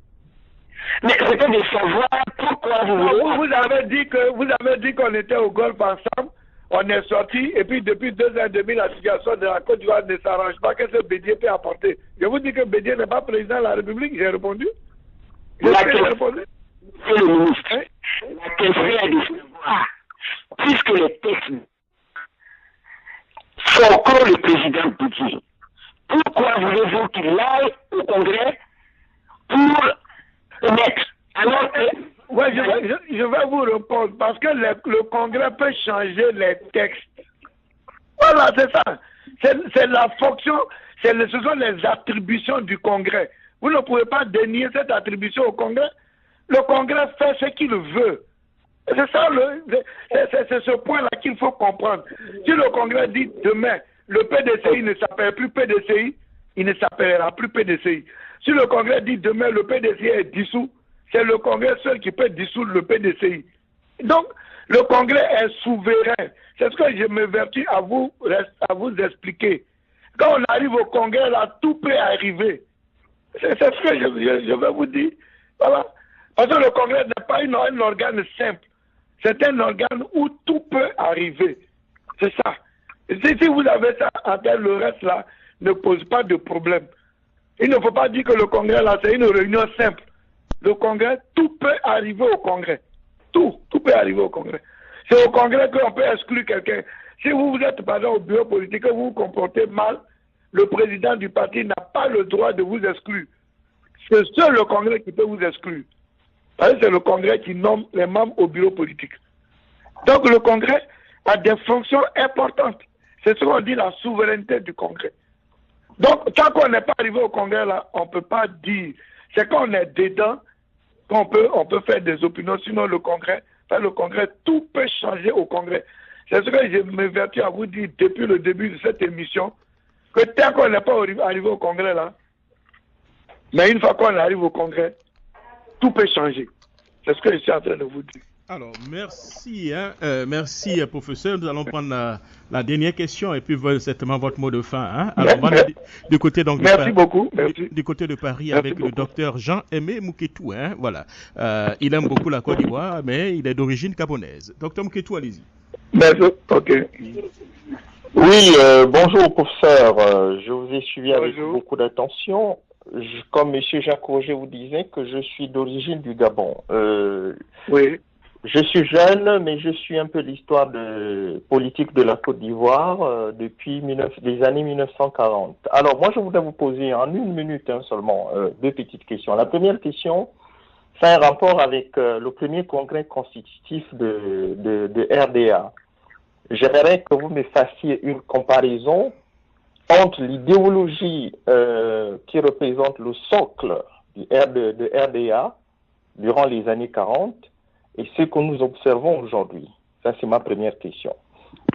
Mais c'était de savoir pourquoi vous avez dit qu'on était au golf ensemble, on est sorti, et puis depuis 2 ans et demi, la situation de la Côte d'Ivoire ne s'arrange pas. Qu'est-ce que Bédié peut apporter? Je vous dis que Bédié n'est pas président de la République, j'ai répondu. Monsieur le ministre, la question est de savoir, puisque les textes sont encore le président Bédié, pourquoi voulez-vous qu'il aille au Congrès pour émettre? Alors que... Oui, je vais vous répondre, parce que le Congrès peut changer les textes. Voilà, c'est ça. C'est la fonction, ce sont les attributions du Congrès. Vous ne pouvez pas dénier cette attribution au Congrès. Le Congrès fait ce qu'il veut. C'est ça, c'est ce point-là qu'il faut comprendre. Si le Congrès dit demain, le PDCI ne s'appelle plus PDCI, il ne s'appellera plus PDCI. Si le Congrès dit demain, le PDCI est dissous, c'est le Congrès seul qui peut dissoudre le PDCI. Donc, le Congrès est souverain. C'est ce que je m'évertue à vous expliquer. Quand on arrive au Congrès, là, tout peut arriver. C'est ce que je vais vous dire. Voilà. Parce que le Congrès n'est pas un organe simple. C'est un organe où tout peut arriver. C'est ça. Et si vous avez ça en tête, le reste, là, ne pose pas de problème. Il ne faut pas dire que le Congrès, là, c'est une réunion simple. Le Congrès, tout peut arriver au Congrès. Tout peut arriver au Congrès. C'est au Congrès qu'on peut exclure quelqu'un. Si vous êtes, par exemple, au bureau politique et vous vous comportez mal, le président du parti n'a pas le droit de vous exclure. C'est seul le Congrès qui peut vous exclure. Parce que c'est le Congrès qui nomme les membres au bureau politique. Donc le Congrès a des fonctions importantes. C'est ce qu'on dit la souveraineté du Congrès. Donc tant qu'on n'est pas arrivé au Congrès, là, on ne peut pas dire. C'est quand on est dedans qu'on peut faire des opinions. Sinon le Congrès, tout peut changer au Congrès. C'est ce que je m'évertue à vous dire depuis le début de cette émission, que tant qu'on n'est pas arrivé au Congrès, là, mais une fois qu'on arrive au Congrès, tout peut changer. C'est ce que je suis en train de vous dire. Alors, merci, merci professeur. Nous allons prendre la dernière question et puis certainement votre mot de fin. Alors, on va aller du côté donc merci beaucoup. Merci. Du côté de Paris merci avec beaucoup. le docteur Jean-Aimé Mouketou. Voilà. Il aime beaucoup la Côte d'Ivoire, mais il est d'origine gabonaise. Docteur Mouketou, allez-y. Merci. Ok. Oui, bonjour professeur. Je vous ai suivi avec beaucoup d'attention. Comme M. Jacques Roger vous disait que je suis d'origine du Gabon. Oui. Je suis jeune, mais je suis un peu l'histoire politique de la Côte d'Ivoire depuis les années 1940. Alors moi, je voudrais vous poser en 1 minute seulement 2 petites questions. La première question, c'est un rapport avec le premier congrès constitutif de RDA. J'aimerais que vous me fassiez une comparaison entre l'idéologie qui représente le socle de RDA durant les années 40 et ce que nous observons aujourd'hui. Ça, c'est ma première question.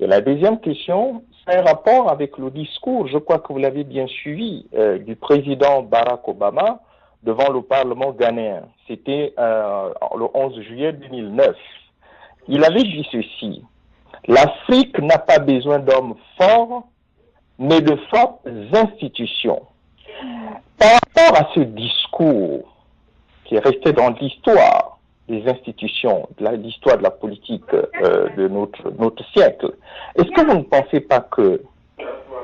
Et la deuxième question, c'est un rapport avec le discours, je crois que vous l'avez bien suivi, du président Barack Obama devant le Parlement ghanéen. C'était le 11 juillet 2009. Il avait dit ceci: l'Afrique n'a pas besoin d'hommes forts, mais de fortes institutions. Par rapport à ce discours qui est resté dans l'histoire des institutions, l'histoire de la politique de notre siècle, est-ce que vous ne pensez pas que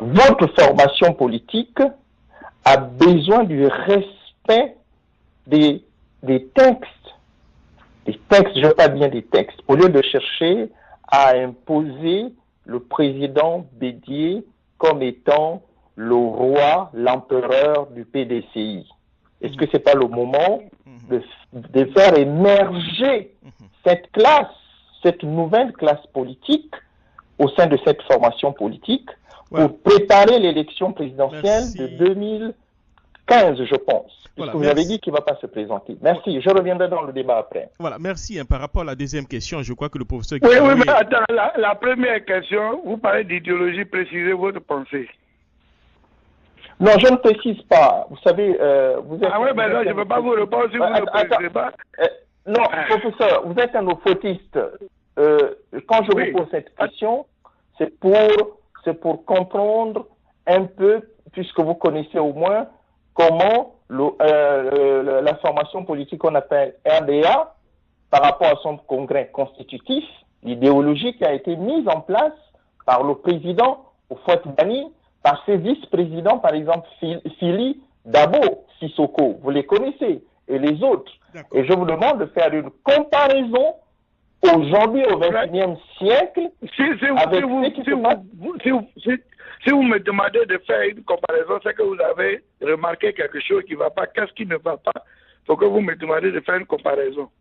votre formation politique a besoin du respect des textes, je parle bien des textes, au lieu de chercher à imposer le président Bédié comme étant le roi, l'empereur du PDCI? Est-ce que ce n'est pas le moment de faire émerger cette classe, cette nouvelle classe politique au sein de cette formation politique pour préparer l'élection présidentielle de 2015, je pense? Voilà, vous avez dit qu'il ne va pas se présenter. Merci, je reviendrai dans le débat après. Voilà, merci. Par rapport à la deuxième question, je crois que le professeur... Oui, mais attends, la première question, vous parlez d'idéologie, précisez votre pensée. Non, je ne précise pas. Vous savez, vous êtes... Ah oui, mais non, je ne peux pas vous répondre si vous ne précisez pas. Non, professeur, vous êtes un opotiste. Quand je vous pose cette question, c'est pour comprendre un peu, puisque vous connaissez au moins, comment la formation politique qu'on appelle RDA, par rapport à son congrès constitutif, l'idéologie qui a été mise en place par le président Houphouët-Boigny, par ses vice-présidents, par exemple Fili Dabo Sissoko, vous les connaissez, et les autres. Et je vous demande de faire une comparaison aujourd'hui au XXIe siècle si vous me demandez de faire une comparaison, c'est que vous avez remarqué quelque chose qui ne va pas. Qu'est-ce qui ne va pas? Il faut que vous me demandez de faire une comparaison.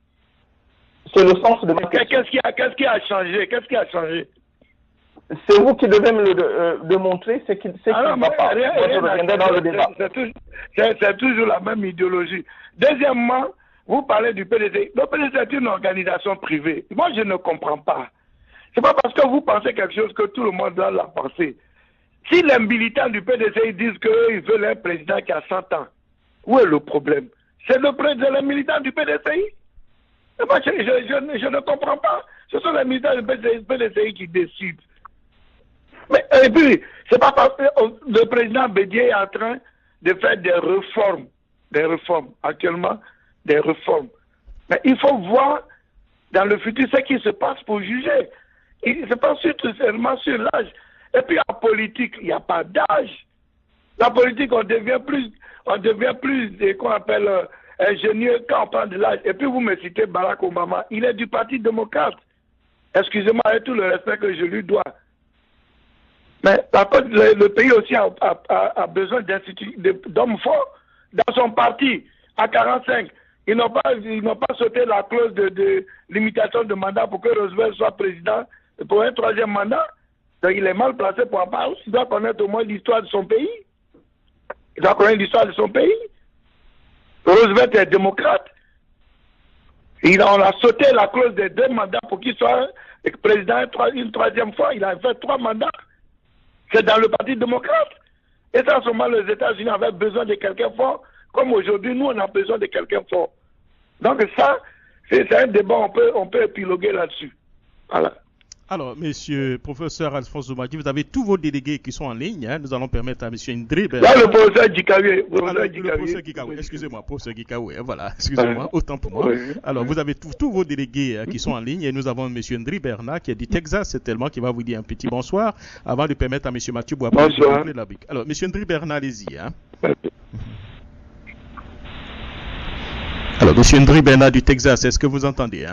C'est le sens de ma question. Qu'est-ce qui a changé? Qu'est-ce qui a changé? C'est vous qui devez me le démontrer, c'est qui ne va pas. Moi, je reviendrai dans le débat. C'est toujours la même idéologie. Deuxièmement, vous parlez du PDC. Le PDC est une organisation privée. Moi, je ne comprends pas. C'est pas parce que vous pensez quelque chose que tout le monde doit la penser. Si les militants du PDC disent qu'ils veulent un président qui a 100 ans, où est le problème? C'est les militants du PDCI. Et moi, je ne comprends pas. Ce sont les militants du PDCI qui décident. Mais, et puis, c'est pas parce que le président Bédié est en train de faire des réformes, actuellement, des réformes. Mais il faut voir dans le futur ce qui se passe pour juger. Il se passe seulement sur l'âge. Et puis en politique, il n'y a pas d'âge. La politique, on devient plus qu'on appelle ingénieux quand on prend de l'âge. Et puis vous me citez Barack Obama, il est du Parti démocrate. Excusez-moi, avec tout le respect que je lui dois. Mais par contre, le pays aussi a besoin d'hommes forts dans son parti. À 45, ils n'ont pas sauté la clause de limitation de mandat pour que Roosevelt soit président pour un 3e mandat. Donc il est mal placé pour en parler. Il doit connaître au moins l'histoire de son pays. Roosevelt est démocrate. On a sauté la clause de 2 mandats pour qu'il soit président une 3e fois. Il a fait 3 mandats. C'est dans le Parti démocrate. Et ça, en ce moment, les États-Unis avaient besoin de quelqu'un fort. Comme aujourd'hui, nous, on a besoin de quelqu'un fort. Donc ça, C'est un débat, on peut épiloguer là-dessus. Voilà. Alors, monsieur professeur Alphonse Oumardi, vous avez tous vos délégués qui sont en ligne. Nous allons permettre à monsieur Ndri Bernard. Là, le professeur Gikawe. Excusez-moi, professeur Gikawe. Voilà, excusez-moi, autant pour moi. Alors, vous avez tous vos délégués qui sont en ligne et nous avons monsieur Ndri Bernard qui est du Texas, certainement, qui va vous dire un petit bonsoir avant de permettre à monsieur Mathieu Boisbré de parler la brique. Alors, monsieur Ndri Bernard, allez-y. Alors, monsieur Ndri Bernard du Texas, est-ce que vous entendez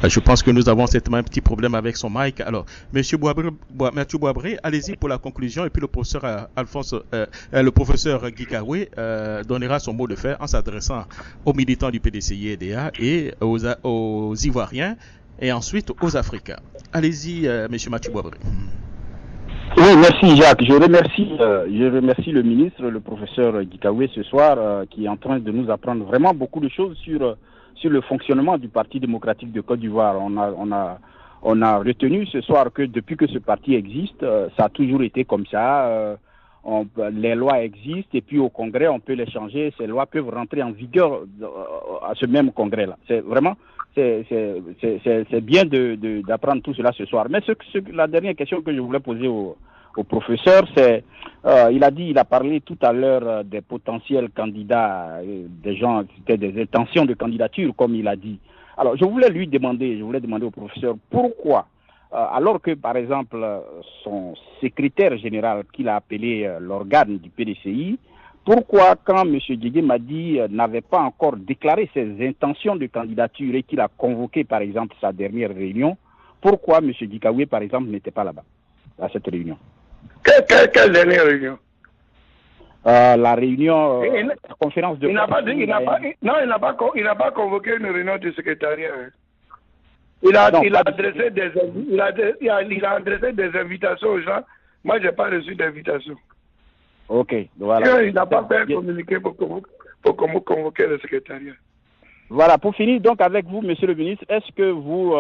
Je pense que nous avons certainement un petit problème avec son mic. Alors, Mathieu Boisbré, allez-y pour la conclusion et puis le professeur Gikawe donnera son mot de fin en s'adressant aux militants du PDCI-RDA et aux Ivoiriens et ensuite aux Africains. Allez-y, Monsieur Mathieu Boisbré. Oui, merci Jacques. Je remercie le ministre, le professeur Gikawe ce soir, qui est en train de nous apprendre vraiment beaucoup de choses sur le fonctionnement du Parti démocratique de Côte d'Ivoire. On a retenu ce soir que depuis que ce parti existe, ça a toujours été comme ça. Les lois existent et puis au Congrès, on peut les changer. Ces lois peuvent rentrer en vigueur à ce même Congrès-là. C'est vraiment, c'est bien d'apprendre tout cela ce soir. Mais la dernière question que je voulais poser au professeur, c'est, il a parlé tout à l'heure des potentiels candidats, des gens, c'était des intentions de candidature, comme il a dit. Alors, je voulais demander au professeur pourquoi, alors que, par exemple, son secrétaire général, qu'il a appelé l'organe du PDCI, pourquoi, quand M. Didier Madi n'avait pas encore déclaré ses intentions de candidature et qu'il a convoqué, par exemple, sa dernière réunion, pourquoi M. Gikawe, par exemple, n'était pas là-bas, à cette réunion? Quelle dernière réunion? La réunion, la conférence de... Il n'a pas convoqué une réunion du secrétariat. Il a adressé des invitations aux gens. Moi, je n'ai pas reçu d'invitation. Ok, voilà. Il n'a pas fait communiquer pour convoquer le secrétariat. Voilà, pour finir donc avec vous, monsieur le ministre, est-ce que vous...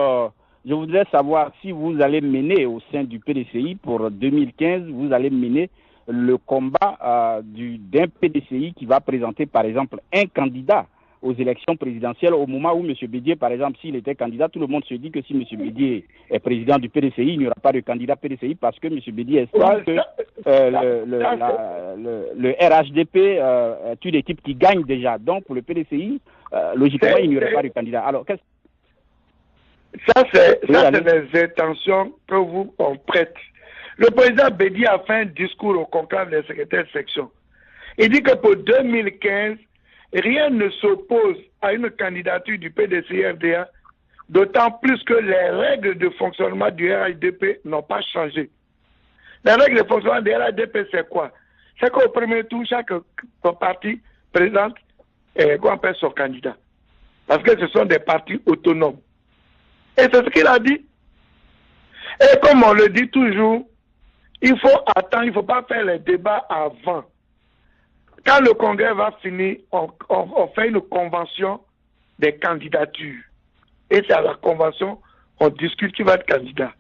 je voudrais savoir si vous allez mener au sein du PDCI pour 2015, vous allez mener le combat d'un PDCI qui va présenter par exemple un candidat aux élections présidentielles au moment où M. Bédié, par exemple, s'il était candidat, tout le monde se dit que si M. Bédié est président du PDCI, il n'y aura pas de candidat PDCI parce que M. Bédié estime que le RHDP est une équipe qui gagne déjà. Donc pour le PDCI, logiquement, il n'y aurait pas de candidat. Alors, Ça, c'est les intentions que vous on prête. Le président Bédié a fait un discours au conclave des secrétaires de section. Il dit que pour 2015, rien ne s'oppose à une candidature du PDCI-RDA, d'autant plus que les règles de fonctionnement du RHDP n'ont pas changé. Les règles de fonctionnement du RHDP, c'est quoi? C'est qu'au premier tour, chaque parti présente qu'on appelle son candidat. Parce que ce sont des partis autonomes. Et c'est ce qu'il a dit. Et comme on le dit toujours, il faut attendre, il ne faut pas faire les débats avant. Quand le congrès va finir, on fait une convention des candidatures. Et c'est à la convention, on discute qui va être candidat.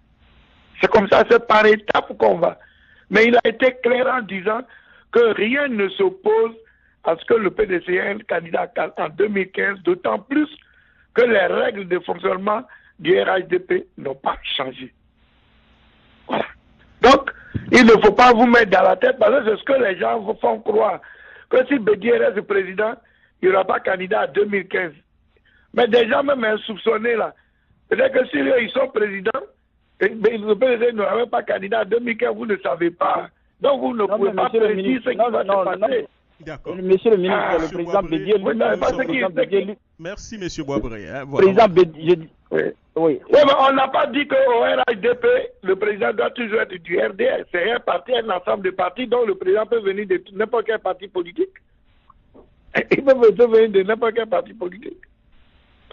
C'est comme ça, c'est par étapes qu'on va. Mais il a été clair en disant que rien ne s'oppose à ce que le PDCI ait un candidat en 2015, d'autant plus que les règles de fonctionnement du RHDP n'ont pas changé. Voilà. Donc, il ne faut pas vous mettre dans la tête, parce que c'est ce que les gens vous font croire, que si Bédié reste président, il n'y aura pas candidat en 2015. Mais des gens même insoupçonnés là, peut-être que si ils sont présidents, le PDCI n'aura même pas candidat en 2015, vous ne savez pas. Donc vous ne pouvez pas prédire ce qui va se passer. D'accord. Monsieur le ministre, le président Bédié... Merci, monsieur Boisbré. Président Bédié... Oui, mais on n'a pas dit qu'au RHDP, le président doit toujours être du RDS. C'est un parti, un ensemble de partis dont le président peut venir de n'importe quel parti politique. Il peut venir de n'importe quel parti politique.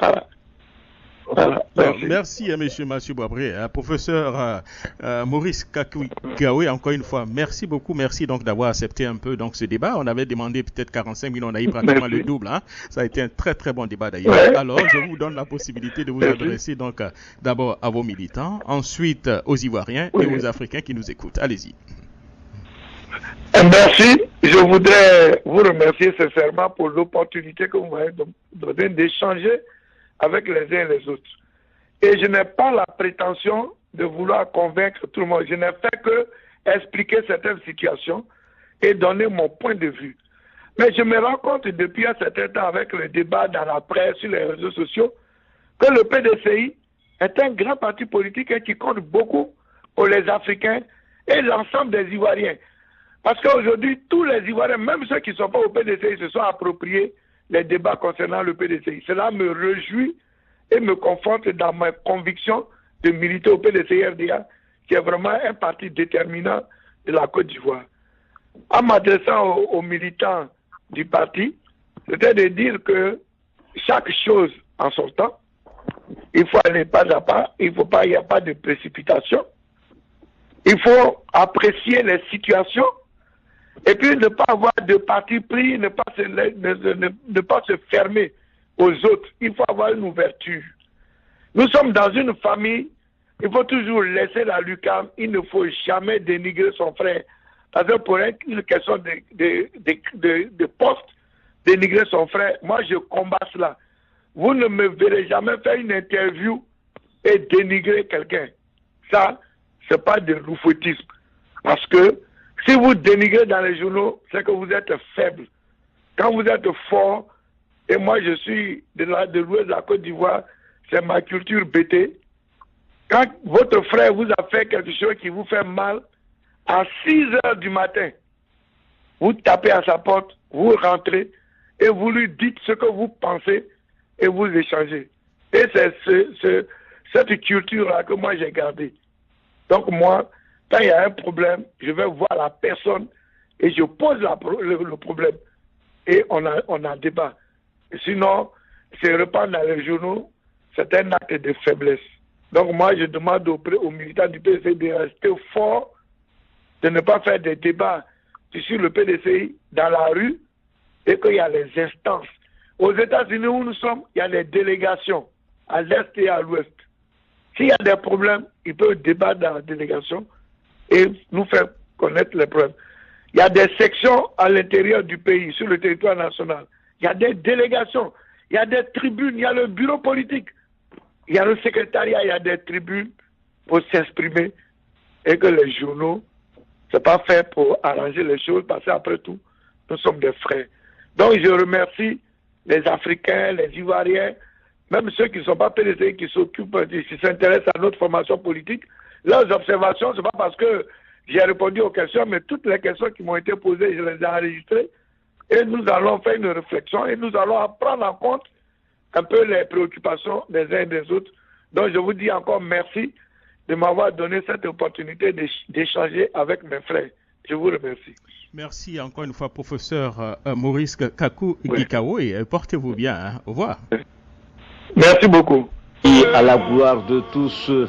Voilà. Voilà. Merci à monsieur Mathieu Boisbré, professeur Maurice Kakoui, encore une fois, merci beaucoup, merci donc d'avoir accepté un peu donc ce débat. On avait demandé peut-être 45 minutes, on a eu pratiquement le double. Ça a été un très très bon débat d'ailleurs. Ouais. Alors je vous donne la possibilité de vous adresser donc d'abord à vos militants, ensuite aux Ivoiriens et aux Africains qui nous écoutent. Allez-y. Merci. Je voudrais vous remercier sincèrement pour l'opportunité que vous m'avez donnée d'échanger avec les uns et les autres. Et je n'ai pas la prétention de vouloir convaincre tout le monde. Je n'ai fait que expliquer certaines situations et donner mon point de vue. Mais je me rends compte depuis un certain temps avec le débat dans la presse, sur les réseaux sociaux, que le PDCI est un grand parti politique qui compte beaucoup pour les Africains et l'ensemble des Ivoiriens. Parce qu'aujourd'hui, tous les Ivoiriens, même ceux qui ne sont pas au PDCI, se sont appropriés les débats concernant le PDCI. Cela me réjouit et me conforte dans ma conviction de militer au PDCI-RDA, qui est vraiment un parti déterminant de la Côte d'Ivoire. En m'adressant aux militants du parti, c'était de dire que chaque chose en son temps, il faut aller pas à pas, il n'y a pas de précipitation. Il faut apprécier les situations et puis ne pas avoir de parti pris, ne pas se fermer aux autres. Il faut avoir une ouverture. Nous sommes dans une famille, il faut toujours laisser la lucarne, il ne faut jamais dénigrer son frère. Parce que pour une question de poste, dénigrer son frère, moi je combats cela. Vous ne me verrez jamais faire une interview et dénigrer quelqu'un. Ça, c'est pas de loufotisme. Parce que si vous dénigrez dans les journaux, c'est que vous êtes faible. Quand vous êtes fort, et moi je suis de l'ouest de la Côte d'Ivoire, c'est ma culture BT. Quand votre frère vous a fait quelque chose qui vous fait mal, à 6 heures du matin, vous tapez à sa porte, vous rentrez et vous lui dites ce que vous pensez et vous échangez. Et c'est cette culture-là que moi j'ai gardée. Donc moi, quand il y a un problème, je vais voir la personne et je pose le problème. Et on a débat. Sinon, se répandre dans les journaux, c'est un acte de faiblesse. Donc moi, je demande aux militants du PDCI de rester forts, de ne pas faire des débats sur le PDCI dans la rue et qu'il y a les instances. Aux États-Unis où nous sommes, il y a les délégations à l'est et à l'ouest. S'il y a des problèmes, ils peuvent débattre dans la délégation et nous faire connaître les problèmes. Il y a des sections à l'intérieur du pays, sur le territoire national. Il y a des délégations, il y a des tribunes, il y a le bureau politique, il y a le secrétariat, il y a des tribunes pour s'exprimer et que les journaux, c'est pas fait pour arranger les choses parce qu'après tout, nous sommes des frères. Donc je remercie les Africains, les Ivoiriens, même ceux qui ne sont pas PDCI, qui s'intéressent à notre formation politique. Leurs observations, ce n'est pas parce que j'ai répondu aux questions, mais toutes les questions qui m'ont été posées, je les ai enregistrées. Et nous allons faire une réflexion et nous allons prendre en compte un peu les préoccupations des uns et des autres. Donc je vous dis encore merci de m'avoir donné cette opportunité d'échanger avec mes frères. Je vous remercie. Merci encore une fois, professeur Maurice Kakou Gikawe. Portez-vous bien. Hein. Au revoir. Merci beaucoup. Et à la gloire de tous ceux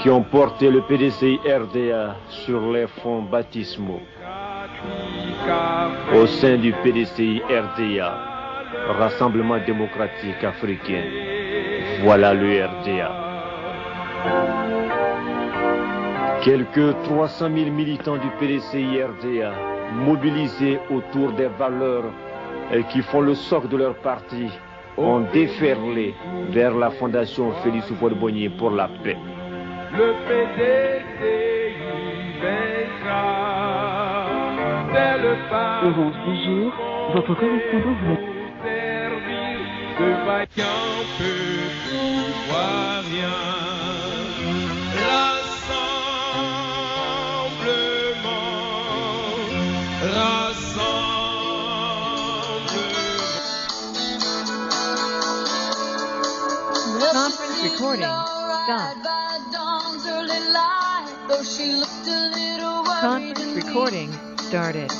qui ont porté le PDCI RDA sur les fonds baptismaux. Au sein du PDCI RDA, Rassemblement démocratique africain, voilà le RDA. Quelques 300 000 militants du PDCI RDA mobilisés autour des valeurs qui font le socle de leur parti ont déferlé vers la fondation Félix Houphouët-Boigny pour la paix. Le PDCI vaincra. C'est le parti. Bonjour, votre correspondant vous servir de vaillant peuple ivoirien. Conference recording. Stop. Conference recording started.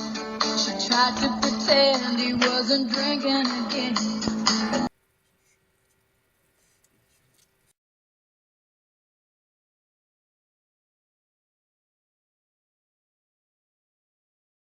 She tried to pretend he wasn't drinking again.